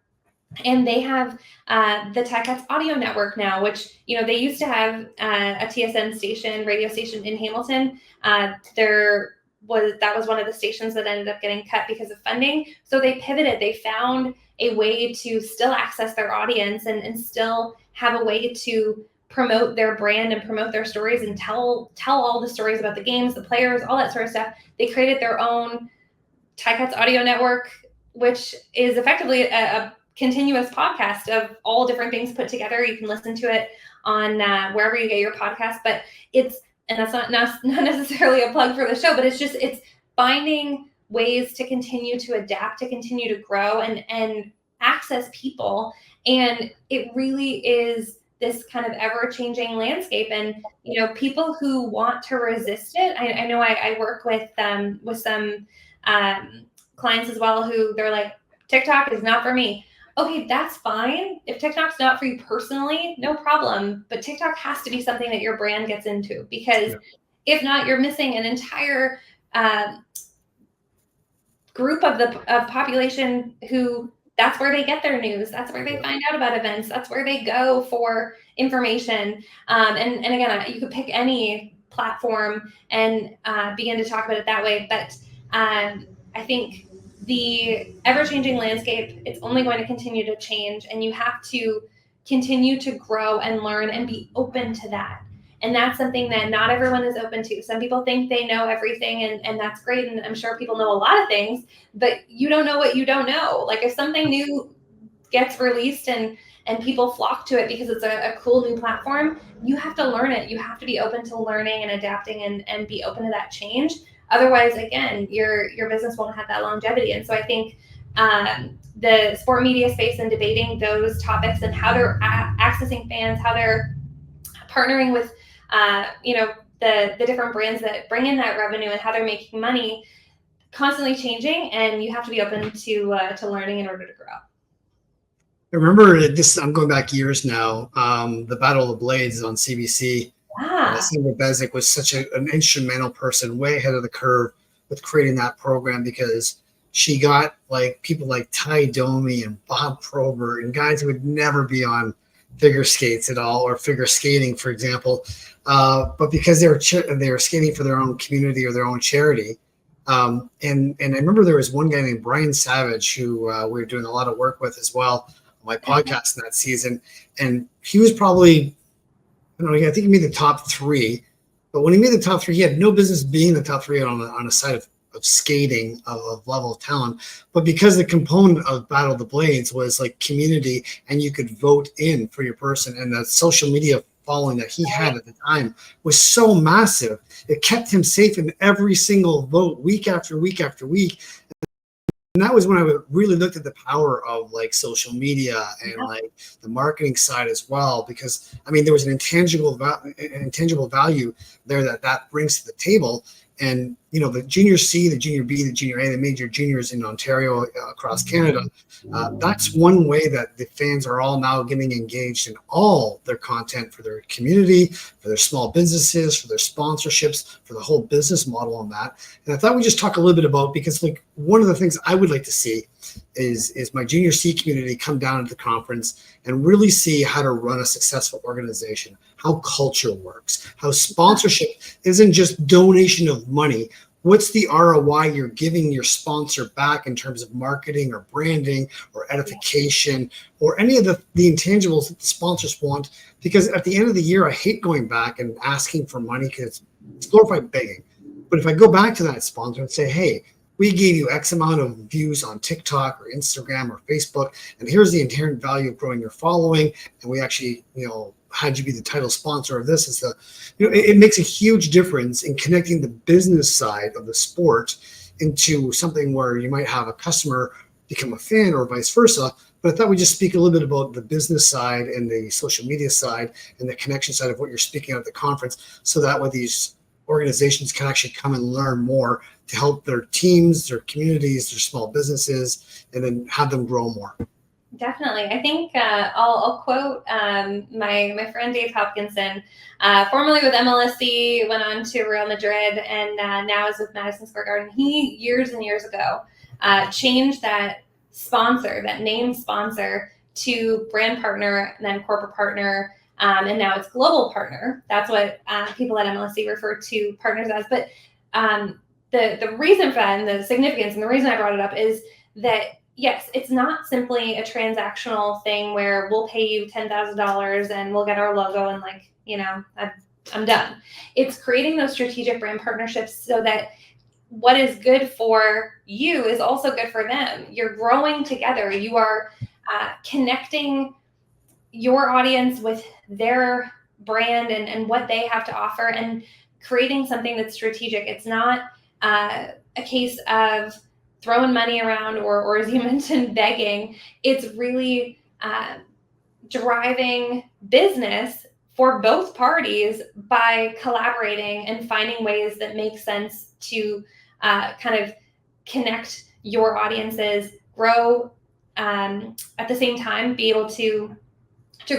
and they have the Ticats audio network now, which they used to have a TSN radio station in Hamilton. That was one of the stations that ended up getting cut because of funding. So they pivoted. They found a way to still access their audience and still have a way to promote their brand and promote their stories and tell all the stories about the games, the players, all that sort of stuff. They created their own Ticats audio network, which is effectively a continuous podcast of all different things put together. You can listen to it on wherever you get your podcast, but and that's not necessarily a plug for the show, but it's finding ways to continue to adapt, to continue to grow and access people. And it really is this kind of ever-changing landscape. And, people who want to resist it, I know I work with some clients as well who they're like, TikTok is not for me. Okay, that's fine. If TikTok's not for you personally, no problem. But TikTok has to be something that your brand gets into, because if not, you're missing an entire group of population who that's where they get their news. That's where they find out about events. That's where they go for information. And again, you could pick any platform and begin to talk about it that way. But I think the ever-changing landscape, it's only going to continue to change, and you have to continue to grow and learn and be open to that. And that's something that not everyone is open to. Some people think they know everything, and that's great. And I'm sure people know a lot of things, but you don't know what you don't know. Like if something new gets released and people flock to it because it's a cool new platform, you have to learn it. You have to be open to learning and adapting and be open to that change. Otherwise, again, your business won't have that longevity. And so I think the sport media space and debating those topics and how they're accessing fans, how they're partnering with the different brands that bring in that revenue and how they're making money, constantly changing, and you have to be open to learning in order to grow. I remember this. I'm going back years now. The Battle of the Blades on CBC. Sandra Bezic was such an instrumental person, way ahead of the curve with creating that program, because she got like people like Ty Domi and Bob Probert and guys who would never be on figure skates at all, or figure skating, for example, but because they were skating for their own community or their own charity. And I remember there was one guy named Brian Savage who we were doing a lot of work with as well on my podcast in that season, and he was probably, I think he made the top 3, but when he made the top 3, he had no business being the top 3 on a side of skating of level of talent. But because the component of Battle of the Blades was like community, and you could vote in for your person, and the social media following that he had at the time was so massive, it kept him safe in every single vote week after week after week. And that was when I really looked at the power of like social media and like the marketing side as well, because there was an intangible value there that brings to the table. And the junior C, the junior B, the junior A, the major juniors in Ontario, across Canada, that's one way that the fans are all now getting engaged in all their content for their community, for their small businesses, for their sponsorships, for the whole business model on that. And I thought we'd just talk a little bit about, because like one of the things I would like to see is my junior C community come down to the conference and really see how to run a successful organization, how culture works, how sponsorship isn't just donation of money. What's the ROI you're giving your sponsor back in terms of marketing or branding or edification or any of the intangibles that the sponsors want? Because at the end of the year, I hate going back and asking for money because it's glorified begging. But if I go back to that sponsor and say, hey, we gave you X amount of views on TikTok or Instagram or Facebook, and here's the inherent value of growing your following, and we actually, had you be the title sponsor of this, it makes a huge difference in connecting the business side of the sport into something where you might have a customer become a fan or vice versa. But I thought we'd just speak a little bit about the business side and the social media side and the connection side of what you're speaking at the conference, so that with these organizations can actually come and learn more to help their teams, their communities, their small businesses, and then have them grow more. Definitely. I think I'll quote my friend Dave Hopkinson, formerly with MLSC, went on to Real Madrid, and now is with Madison Square Garden. He, years and years ago, changed that sponsor, that name sponsor, to brand partner and then corporate partner, and now it's global partner. That's what people at MLSC refer to partners as. But the reason for that and the significance and the reason I brought it up is that, yes, it's not simply a transactional thing where we'll pay you $10,000 and we'll get our logo and I'm done. It's creating those strategic brand partnerships so that what is good for you is also good for them. You're growing together. You are connecting your audience with their brand and what they have to offer and creating something that's strategic. It's not a case of throwing money around or as you mentioned, begging. It's really driving business for both parties by collaborating and finding ways that make sense to kind of connect your audiences, grow at the same time, be able to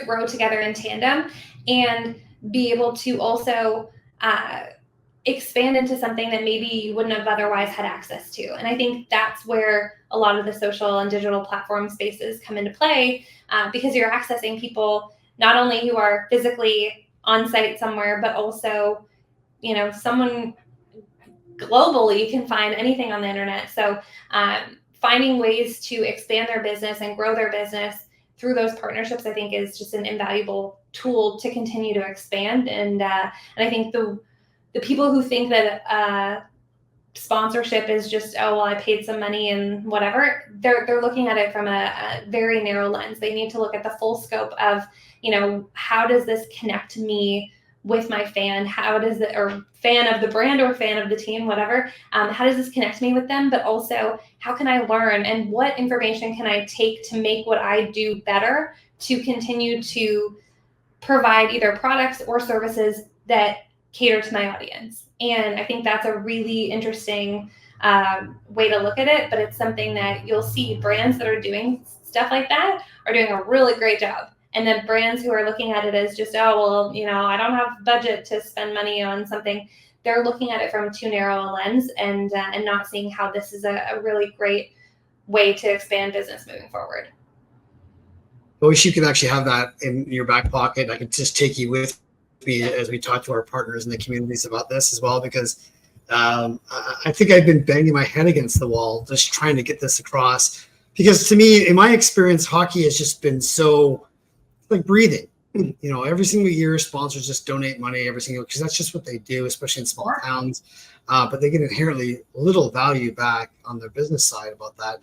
grow together in tandem, and be able to also expand into something that maybe you wouldn't have otherwise had access to. And I think that's where a lot of the social and digital platform spaces come into play, because you're accessing people not only who are physically on site somewhere, but also, someone globally can find anything on the internet. So finding ways to expand their business and grow their business through those partnerships, I think, is just an invaluable tool to continue to expand. And I think the people who think that sponsorship is just, oh, well, I paid some money and whatever, they're looking at it from a very narrow lens. They need to look at the full scope of, how does this connect me with my fan? How does it, or fan of the brand or fan of the team, whatever, how does this connect me with them? But also, how can I learn and what information can I take to make what I do better to continue to provide either products or services that cater to my audience? And I think that's a really interesting way to look at it, but it's something that you'll see brands that are doing stuff like that are doing a really great job. And then brands who are looking at it as just, oh, well, I don't have budget to spend money on something. They're looking at it from too narrow a lens and not seeing how this is a really great way to expand business moving forward. I wish you could actually have that in your back pocket. I could just take you with me as we talk to our partners in the communities about this as well, because I think I've been banging my head against the wall just trying to get this across. Because to me, in my experience, hockey has just been so like breathing. Every single year, sponsors just donate money every single, because that's just what they do, especially in small towns. But they get inherently little value back on their business side about that.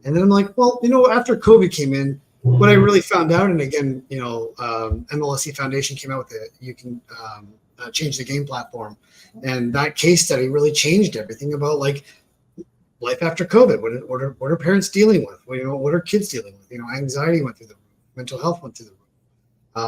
And then I'm like, well, after COVID came in, what I really found out, and again, MLSC Foundation came out with it. You can change the game platform, and that case study really changed everything about like life after COVID. What are parents dealing with? What are kids dealing with? Anxiety went through the roof, mental health went through the roof,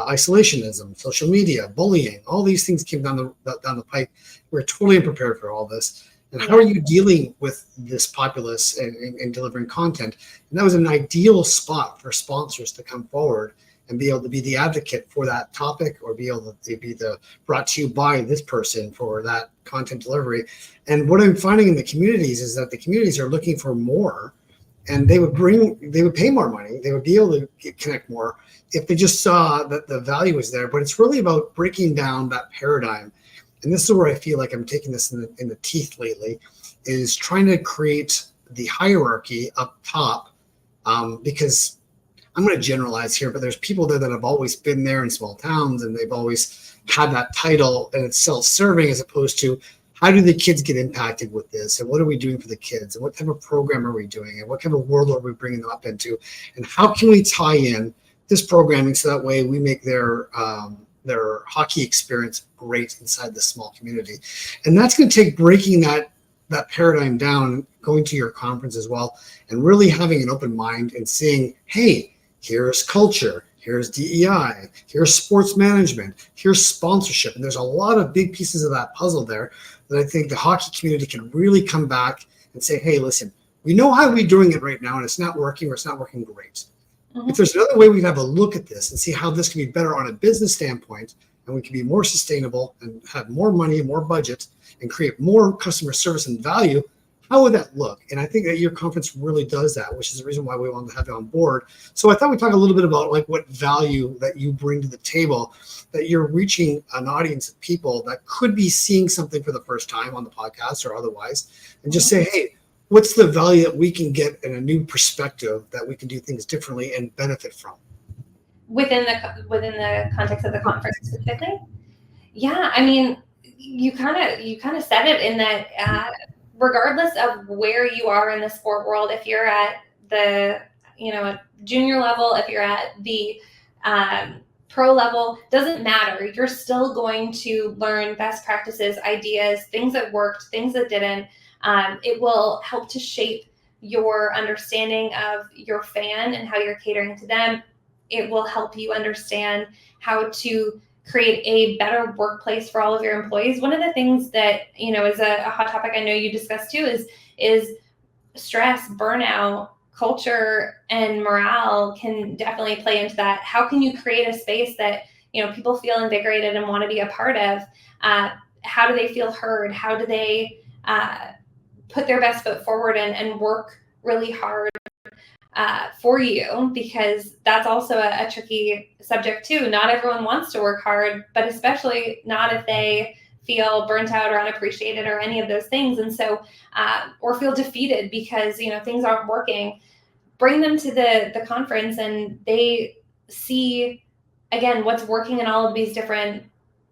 isolationism, social media, bullying, all these things came down the pipe. We're totally unprepared for all this. And how are you dealing with this populace and delivering content? And that was an ideal spot for sponsors to come forward and be able to be the advocate for that topic, or be able to be the brought to you by this person for that content delivery. And what I'm finding in the communities is that the communities are looking for more, and they would pay more money. They would be able to connect more if they just saw that the value was there. But it's really about breaking down that paradigm. And this is where I feel like I'm taking this in the teeth lately, is trying to create the hierarchy up top, because I'm going to generalize here, but there's people there that have always been there in small towns, and they've always had that title, and it's self-serving, as opposed to how do the kids get impacted with this, and what are we doing for the kids, and what type of program are we doing, and what kind of world are we bringing them up into, and how can we tie in this programming so that way we make their hockey experience great inside the small community. And that's going to take breaking that paradigm down, going to your conference as well, and really having an open mind and seeing, hey, here's culture, here's DEI, here's sports management, here's sponsorship. And there's a lot of big pieces of that puzzle there that I think the hockey community can really come back and say, hey, listen, we know how we're doing it right now, and it's not working, or it's not working great. If there's another way, we can have a look at this and see how this can be better on a business standpoint, and we can be more sustainable and have more money and more budget and create more customer service and value. How would that look? And I think that your conference really does that, which is the reason why we wanted to have you on board. So I thought we'd talk a little bit about like what value that you bring to the table, that you're reaching an audience of people that could be seeing something for the first time on the podcast or otherwise, and just say, hey, what's the value that we can get in a new perspective that we can do things differently and benefit from? Within the context of the conference specifically? Yeah, I mean, you kind of said it in that regardless of where you are in the sport world, if you're at the junior level, if you're at the pro level, doesn't matter. You're still going to learn best practices, ideas, things that worked, things that didn't. It will help to shape your understanding of your fan and how you're catering to them. It will help you understand how to create a better workplace for all of your employees. One of the things that, is a hot topic I know you discussed too is stress, burnout, culture, and morale can definitely play into that. How can you create a space that, people feel invigorated and want to be a part of? How do they feel heard? How do they put their best foot forward and work really hard for you? Because that's also a tricky subject too. Not everyone wants to work hard, but especially not if they feel burnt out or unappreciated or any of those things. And so, or feel defeated because, things aren't working. Bring them to the conference and they see, again, what's working in all of these different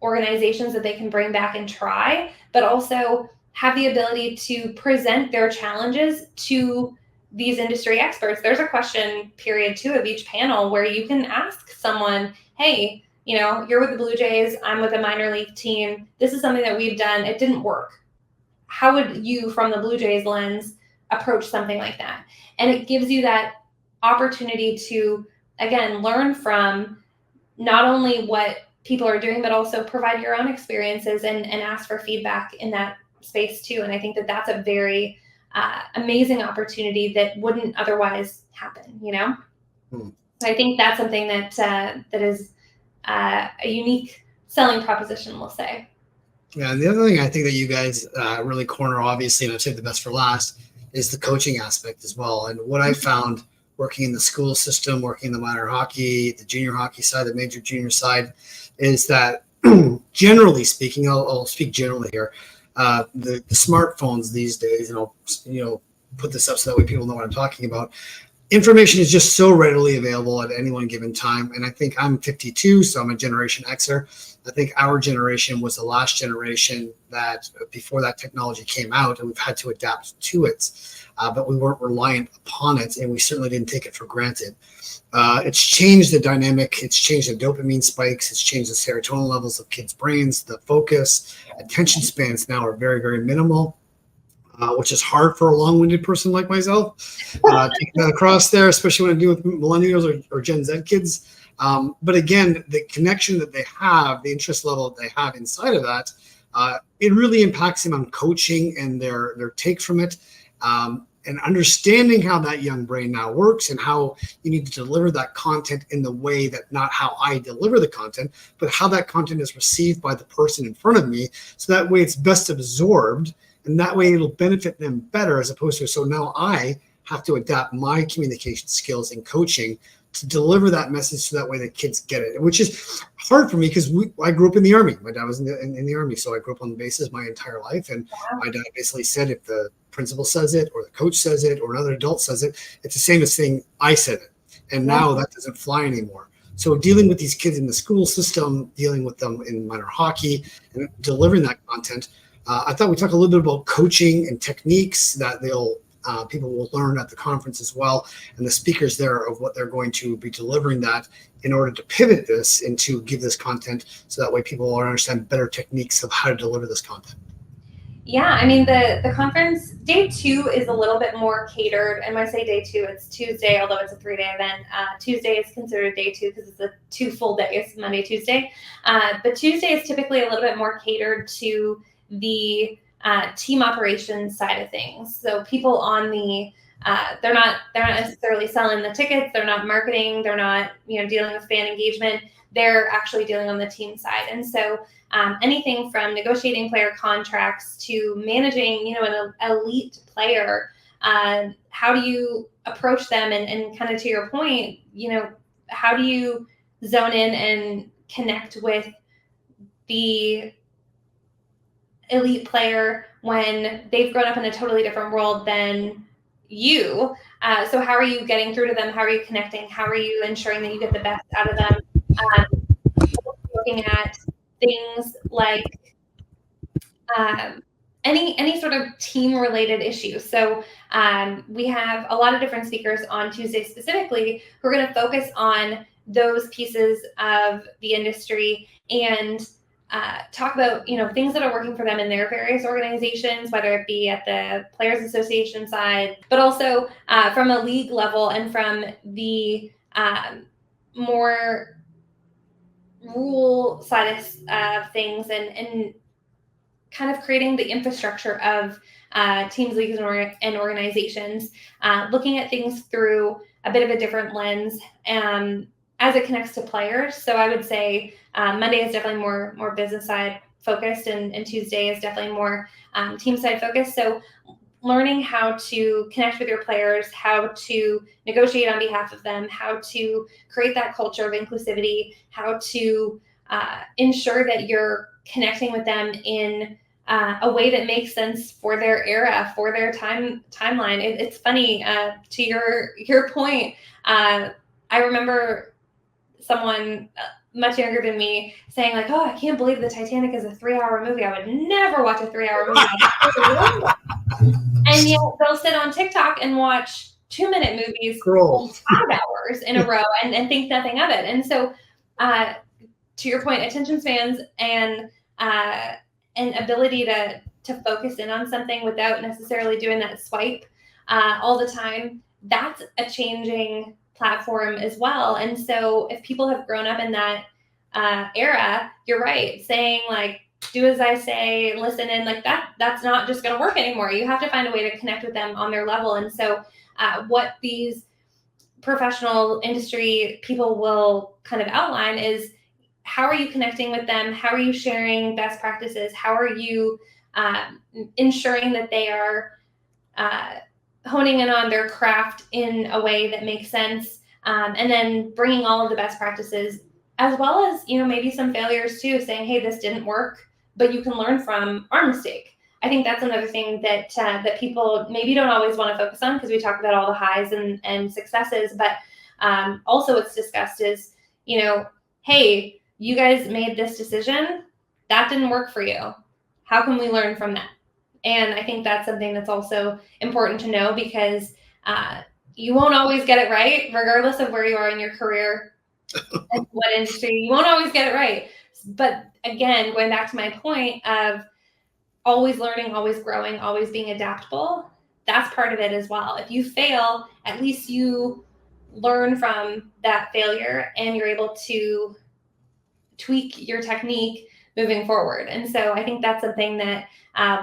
organizations that they can bring back and try, but also have the ability to present their challenges to these industry experts. There's a question period too of each panel where you can ask someone, hey, you're with the Blue Jays, I'm with a minor league team. This is something that we've done. It didn't work. How would you, from the Blue Jays lens, approach something like that? And it gives you that opportunity to, again, learn from not only what people are doing, but also provide your own experiences and ask for feedback in that space too. And I think that that's a very amazing opportunity that wouldn't otherwise happen, So I think that's something that is a unique selling proposition, we'll say. Yeah, and the other thing I think that you guys really corner, obviously, and I've saved the best for last, is the coaching aspect as well. And what I found working in the school system, working in the minor hockey, the junior hockey side, the major junior side, is that generally speaking, I'll speak generally here, the smartphones these days, and I'll put this up so that way people know what I'm talking about. Information is just so readily available at any one given time. And I think I'm 52, so I'm a Generation Xer. I think our generation was the last generation that before that technology came out, and we've had to adapt to it, but we weren't reliant upon it, and we certainly didn't take it for granted. It's changed the dynamic. It's changed the dopamine spikes. It's changed the serotonin levels of kids' brains, the focus, attention spans now are very, very minimal. Which is hard for a long-winded person like myself. Taking that across there, especially when I deal with millennials or Gen Z kids. But again, the connection that they have, the interest level that they have inside of that, it really impacts them on coaching and their take from it, and understanding how that young brain now works and how you need to deliver that content in the way that not how I deliver the content, but how that content is received by the person in front of me. So that way it's best absorbed. And that way it'll benefit them better as opposed to, so now I have to adapt my communication skills and coaching to deliver that message so that way the kids get it, which is hard for me because I grew up in the Army. My dad was in the Army, so I grew up on the bases my entire life. And my dad basically said if the principal says it or the coach says it or another adult says it, it's the same as saying I said it. And now that doesn't fly anymore. So dealing with these kids in the school system, dealing with them in minor hockey and delivering that content, I thought we'd talk a little bit about coaching and techniques that people will learn at the conference as well, and the speakers there of what they're going to be delivering that in order to pivot this and to give this content so that way people will understand better techniques of how to deliver this content. Yeah, I mean the conference day 2 is a little bit more catered, and when I say day 2, it's Tuesday, although it's a 3-day event. Tuesday is considered day 2 because it's a 2 full days, Monday, Tuesday. But Tuesday is typically a little bit more catered to the team operations side of things. So people on the they're not necessarily selling the tickets, they're not marketing, they're not dealing with fan engagement. They're actually dealing on the team side, and so. Anything from negotiating player contracts to managing, an elite player. How do you approach them? And kind of to your point, how do you zone in and connect with the elite player when they've grown up in a totally different world than you? So how are you getting through to them? How are you connecting? How are you ensuring that you get the best out of them? Looking at things like any sort of team related issues. So we have a lot of different speakers on Tuesday specifically who are going to focus on those pieces of the industry and talk about things that are working for them in their various organizations, whether it be at the Players Association side, but also from a league level and from the more rule side of things and kind of creating the infrastructure of teams, leagues, and organizations, looking at things through a bit of a different lens as it connects to players. So I would say Monday is definitely more business side focused, and Tuesday is definitely more team side focused. So learning how to connect with your players, how to negotiate on behalf of them, how to create that culture of inclusivity, how to ensure that you're connecting with them in a way that makes sense for their era, for their timeline. It's funny, to your point. I remember someone much younger than me saying like, "Oh, I can't believe the Titanic is a 3-hour movie. I would never watch a 3-hour movie." And yet they'll sit on TikTok and watch 2-minute movies for 5 hours in a row and think nothing of it. And so, to your point, attention spans and ability to focus in on something without necessarily doing that swipe all the time, that's a changing platform as well. And so if people have grown up in that era, you're right, saying like, do as I say, listen, and like that's not just going to work anymore. You have to find a way to connect with them on their level. And so what these professional industry people will kind of outline is, how are you connecting with them? How are you sharing best practices? How are you ensuring that they are honing in on their craft in a way that makes sense? And then bringing all of the best practices, as well as, maybe some failures too, saying, hey, this didn't work, but you can learn from our mistake. I think that's another thing that that people maybe don't always want to focus on, because we talk about all the highs and successes, but also what's discussed is, hey, you guys made this decision, that didn't work for you. How can we learn from that? And I think that's something that's also important to know, because you won't always get it right, regardless of where you are in your career and what industry. You won't always get it right. But again, going back to my point of always learning, always growing, always being adaptable, that's part of it as well. If you fail, at least you learn from that failure and you're able to tweak your technique moving forward. And so I think that's something that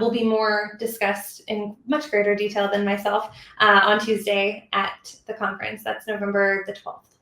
will be more discussed in much greater detail than myself on Tuesday at the conference. That's November the 12th.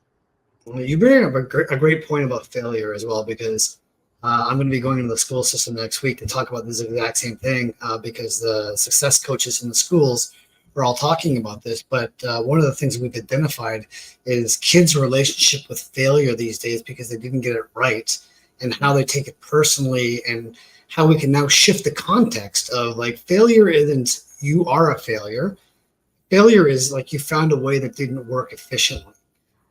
Well, you bring up a great point about failure as well, because I'm going to be going into the school system next week to talk about this exact same thing, because the success coaches in the schools are all talking about this. But one of the things we've identified is kids' relationship with failure these days, because they didn't get it right, and how they take it personally, and how we can now shift the context of like, failure isn't you are a failure. Failure is like you found a way that didn't work efficiently.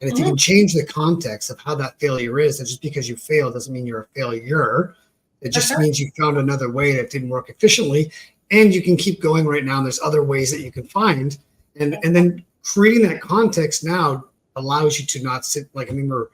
And if you can change the context of how that failure is, that just because you failed doesn't mean you're a failure. It just means you found another way that didn't work efficiently, and you can keep going right now. And there's other ways that you can find, and then creating that context now allows you to not sit like, I remember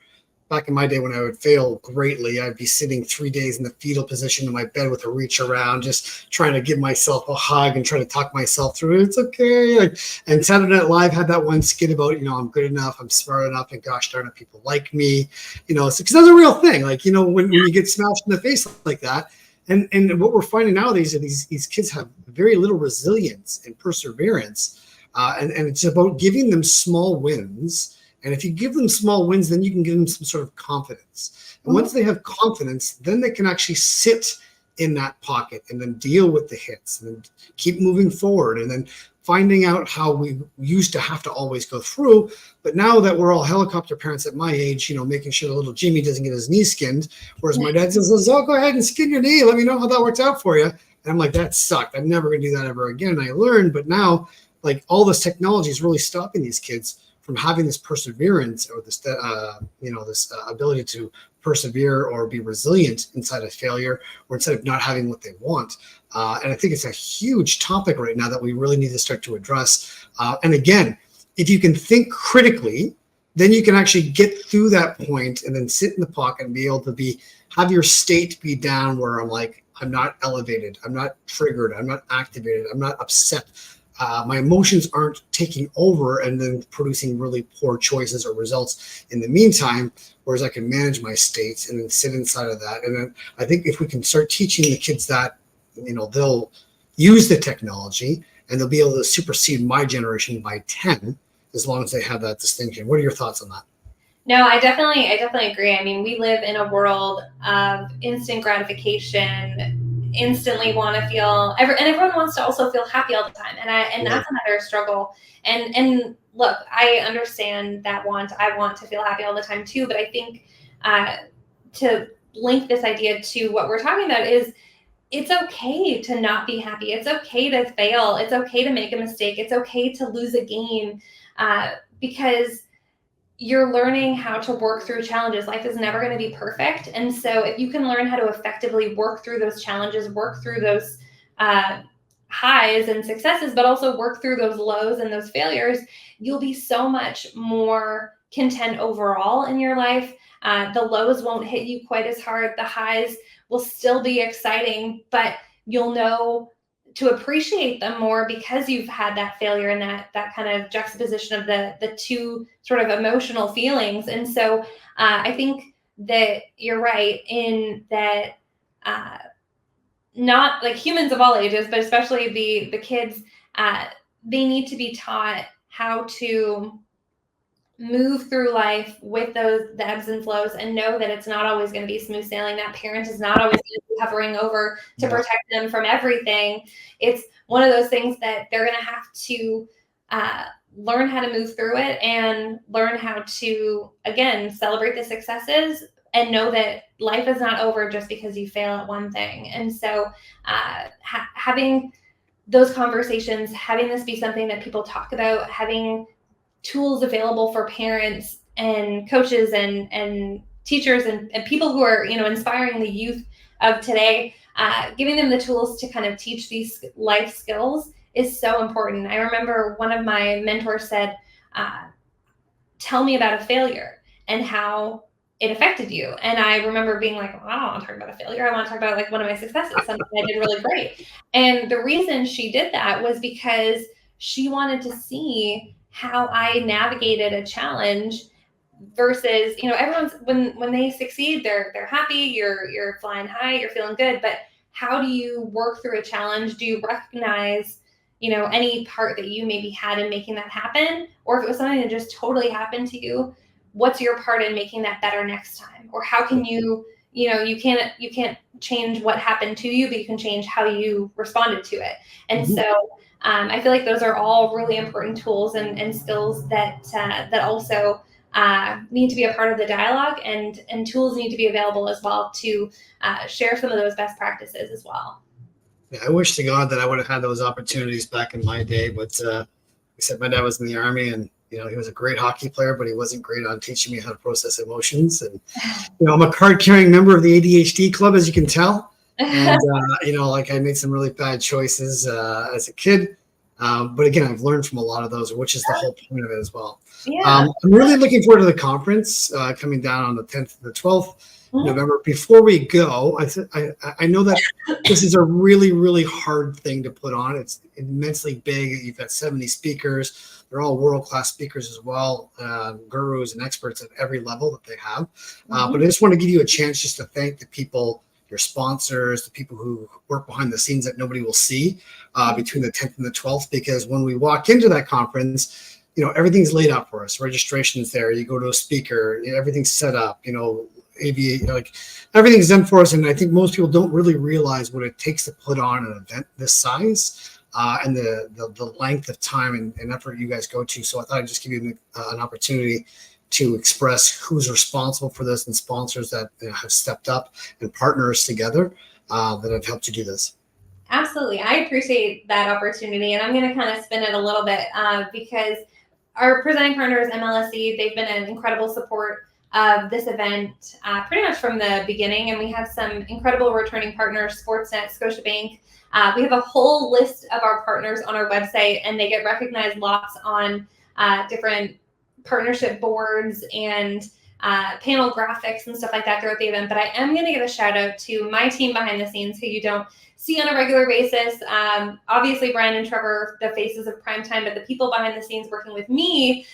back in my day when I would fail greatly, I'd be sitting 3 days in the fetal position in my bed with a reach around, just trying to give myself a hug and try to talk myself through it. It's okay. Like, and Saturday Night Live had that one skit about, I'm good enough, I'm smart enough, and gosh darn it, people like me. Because that's a real thing. Like, when you get smashed in the face like that. And what we're finding nowadays is these kids have very little resilience and perseverance. And it's about giving them small wins. And if you give them small wins, then you can give them some sort of confidence. And once they have confidence, then they can actually sit in that pocket and then deal with the hits and then keep moving forward and then finding out how we used to have to always go through. But now that we're all helicopter parents at my age, making sure the little Jimmy doesn't get his knee skinned, whereas my dad says, oh, go ahead and skin your knee. Let me know how that works out for you. And I'm like, that sucked. I'm never going to do that ever again. And I learned, but now, like, all this technology is really stopping these kids from having this perseverance or this ability to persevere or be resilient inside of failure or inside of not having what they want. And I think it's a huge topic right now that we really need to start to address. And again, if you can think critically, then you can actually get through that point and then sit in the pocket and be able to have your state be down where I'm not elevated, I'm not triggered, I'm not activated, I'm not upset. My emotions aren't taking over and then producing really poor choices or results in the meantime, whereas I can manage my states and then sit inside of that. And then I think if we can start teaching the kids that, they'll use the technology and they'll be able to supersede my generation by 10, as long as they have that distinction. What are your thoughts on that? No, I definitely agree. I mean, we live in a world of instant gratification, instantly want to feel, and everyone wants to also feel happy all the time. And that's another struggle. And look, I understand that I want to feel happy all the time too. But I think to link this idea to what we're talking about is it's okay to not be happy. It's okay to fail. It's okay to make a mistake. It's okay to lose a game because you're learning how to work through challenges. Life is never going to be perfect. And so if you can learn how to effectively work through those challenges, work through those highs and successes, but also work through those lows and those failures, you'll be so much more content overall in your life. The lows won't hit you quite as hard. The highs will still be exciting, but you'll know to appreciate them more because you've had that failure and that kind of juxtaposition of the two sort of emotional feelings. And so I think that you're right in that not like humans of all ages, but especially the kids, they need to be taught how to move through life with the ebbs and flows and know that it's not always going to be smooth sailing. That parent is not always going to be hovering over to protect them from everything. It's one of those things that they're going to have to learn how to move through it and learn how to, again, celebrate the successes and know that life is not over just because you fail at one thing. And so having those conversations, having this be something that people talk about, having tools available for parents and coaches and teachers and people who are, inspiring the youth of today, giving them the tools to kind of teach these life skills is so important. I remember one of my mentors said, tell me about a failure and how it affected you. And I remember being like, I don't want to talk about a failure. I want to talk about like one of my successes, something I did really great. And the reason she did that was because she wanted to see how I navigated a challenge versus, everyone's when they succeed, they're happy, you're flying high, you're feeling good. But how do you work through a challenge? Do you recognize, any part that you maybe had in making that happen? Or if it was something that just totally happened to you, what's your part in making that better next time? Or how can you can't change what happened to you, but you can change how you responded to it. And so I feel like those are all really important tools and skills that also need to be a part of the dialogue, and tools need to be available as well to share some of those best practices as well. Yeah, I wish to God that I would have had those opportunities back in my day, but like I said, my dad was in the Army, and he was a great hockey player, but he wasn't great on teaching me how to process emotions. And I'm a card-carrying member of the ADHD club, as you can tell. And I made some really bad choices as a kid. But again, I've learned from a lot of those, which is the whole point of it as well. Yeah. I'm really looking forward to the conference coming down on the 10th and the 12th. November. Before we go, I know that this is a really, really hard thing to put on. It's immensely big. You've got 70 speakers. They're all world-class speakers as well, gurus and experts at every level that they have. But I just want to give you a chance just to thank the people, your sponsors, the people who work behind the scenes that nobody will see between the 10th and the 12th, because when we walk into that conference, everything's laid out for us. Registration's there. You go to a speaker, everything's set up, like everything's done for us. And I think most people don't really realize what it takes to put on an event this size and the length of time and effort you guys go to. So I thought I'd just give you an opportunity to express who's responsible for this and sponsors that have stepped up and partners together that have helped you do this. Absolutely. I appreciate that opportunity. And I'm going to kind of spin it a little bit because our presenting partners, MLSE, they've been an incredible support of this event pretty much from the beginning. And we have some incredible returning partners, Sportsnet, Scotiabank. We have a whole list of our partners on our website, and they get recognized lots on different partnership boards and panel graphics and stuff like that throughout the event. But I am going to give a shout out to my team behind the scenes who you don't see on a regular basis. Obviously, Brian and Trevor, the faces of PrimeTime, but the people behind the scenes working with me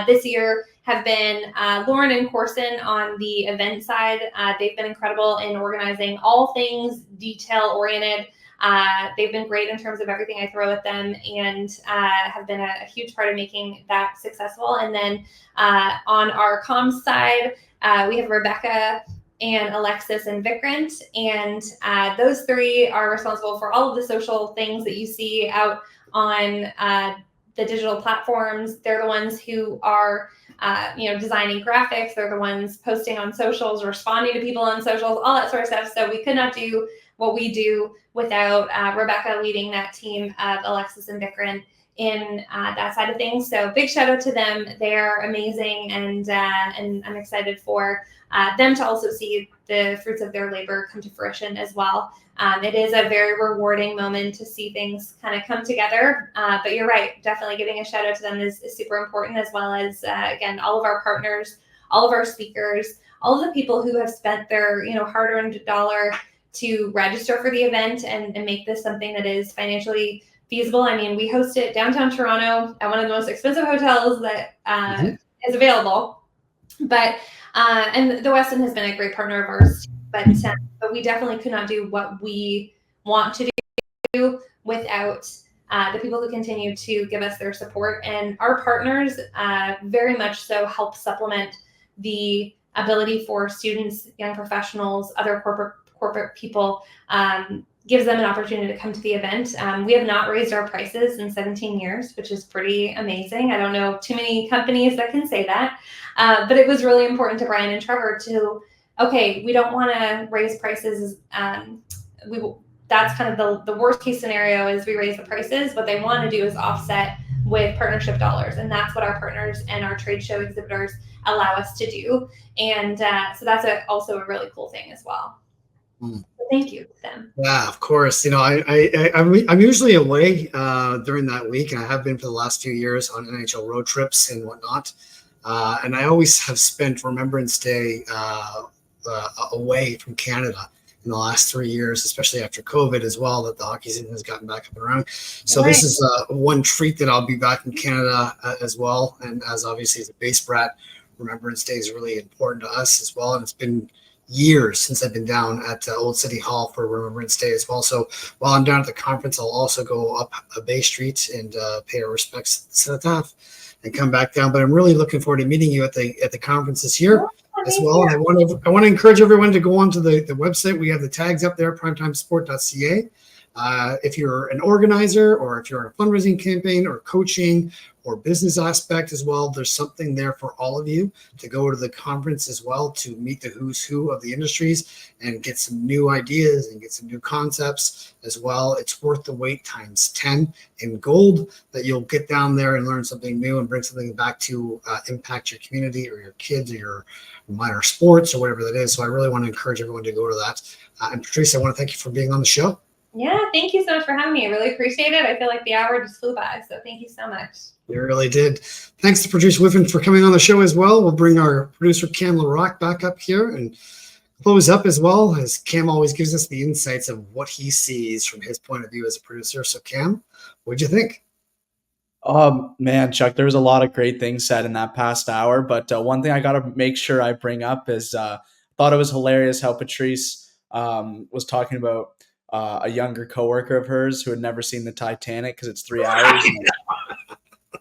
this year have been Lauren and Corson on the event side. They've been incredible in organizing all things detail-oriented. They've been great in terms of everything I throw at them and have been a huge part of making that successful. And then on our comms side, we have Rebecca and Alexis and Vikrant. And those three are responsible for all of the social things that you see out on the digital platforms. They're the ones who are designing graphics. They're the ones posting on socials, responding to people on socials, all that sort of stuff. So we could not do what we do without Rebecca leading that team of Alexis and Vikrant in that side of things. So big shout out to them. They're amazing, and I'm excited for them to also see the fruits of their labor come to fruition as well. It is a very rewarding moment to see things kind of come together. But you're right, definitely giving a shout out to them is super important, as well as, again, all of our partners, all of our speakers, all of the people who have spent their hard-earned dollar to register for the event and make this something that is financially feasible. I mean, we host it downtown Toronto at one of the most expensive hotels that is available. But and the Westin has been a great partner of ours, but we definitely could not do what we want to do without the people who continue to give us their support. And our partners very much so help supplement the ability for students, young professionals, other corporate people, gives them an opportunity to come to the event. We have not raised our prices in 17 years, which is pretty amazing. I don't know too many companies that can say that, but it was really important to Brian and Trevor we don't want to raise prices. That's kind of the worst case scenario is we raise the prices. What they want to do is offset with partnership dollars. And that's what our partners and our trade show exhibitors allow us to do. And so that's also a really cool thing as well. So thank you to them. Yeah, of course. I'm usually away during that week, and I have been for the last few years on NHL road trips and whatnot. And I always have spent Remembrance Day away from Canada in the last 3 years, especially after COVID as well, that the hockey season has gotten back up and around. So This is one treat that I'll be back in Canada as well. And as obviously as a base brat, Remembrance Day is really important to us as well. And it's been years since I've been down at Old City Hall for Remembrance Day as well. So while I'm down at the conference, I'll also go up Bay Street and pay our respects to the cenotaph and come back down. But I'm really looking forward to meeting you at the conference this year as well. And I want to encourage everyone to go onto the website. We have the tags up there, primetimesport.ca. If you're an organizer, or if you're in a fundraising campaign or coaching or business aspect as well, there's something there for all of you to go to the conference as well, to meet the who's who of the industries and get some new ideas and get some new concepts as well. It's worth the wait times 10 in gold that you'll get down there and learn something new and bring something back to impact your community or your kids or your minor sports or whatever that is. So I really want to encourage everyone to go to that. And Patrice, I want to thank you for being on the show. Yeah, thank you so much for having me. I really appreciate it. I feel like the hour just flew by, so thank you so much. You really did. Thanks to Patrice Whiffen for coming on the show as well. We'll bring our producer Cam LaRock back up here and close up as well, as Cam always gives us the insights of what he sees from his point of view as a producer. So Cam, what'd you think? Man, Chuck, there was a lot of great things said in that past hour, but one thing I got to make sure I bring up is thought it was hilarious how Patrice was talking about a younger coworker of hers who had never seen the Titanic because it's 3 hours.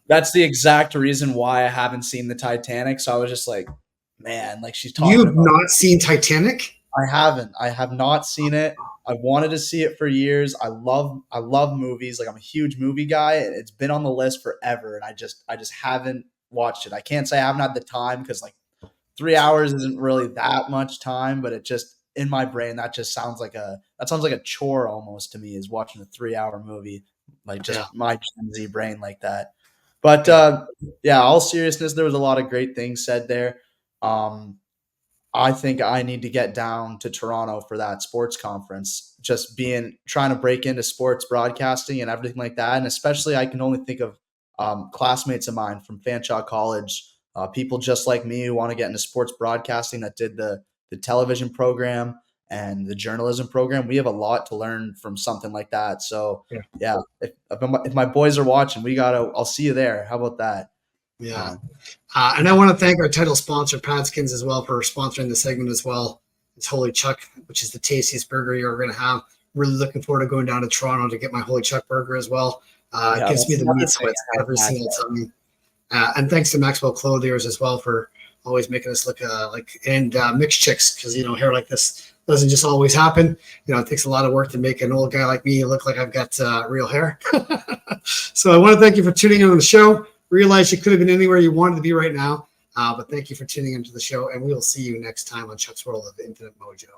That's the exact reason why I haven't seen the Titanic. So I was just like, man, like she's talking You've about. not seen Titanic? I haven't. I have not seen it. I wanted to see it for years. I love movies. Like I'm a huge movie guy. It's been on the list forever, and I just haven't watched it. I can't say I haven't had the time because like 3 hours isn't really that much time, but it just in my brain that sounds like a chore almost to me, is watching a 3 hour movie, like just my Gen Z brain like that. But yeah, all seriousness, there was a lot of great things said there. I think I need to get down to Toronto for that sports conference, just trying to break into sports broadcasting and everything like that. And especially I can only think of classmates of mine from Fanshawe College, people just like me who want to get into sports broadcasting that did the television program and the journalism program. We have a lot to learn from something like that. So yeah, if my boys are watching, I'll see you there. How about that? Yeah. And I want to thank our title sponsor, Patskins, as well, for sponsoring the segment as well. It's Holy Chuck, which is the tastiest burger you're going to have. Really looking forward to going down to Toronto to get my Holy Chuck burger as well. It gives me the meat sweats every single time. And thanks to Maxwell Clothiers as well for always making us look and Mixed Chicks, because, hair like this doesn't just always happen. It takes a lot of work to make an old guy like me look like I've got real hair. So I want to thank you for tuning in on the show. Realize you could have been anywhere you wanted to be right now, but thank you for tuning into the show, and we will see you next time on Chuck's World of Infinite Mojo.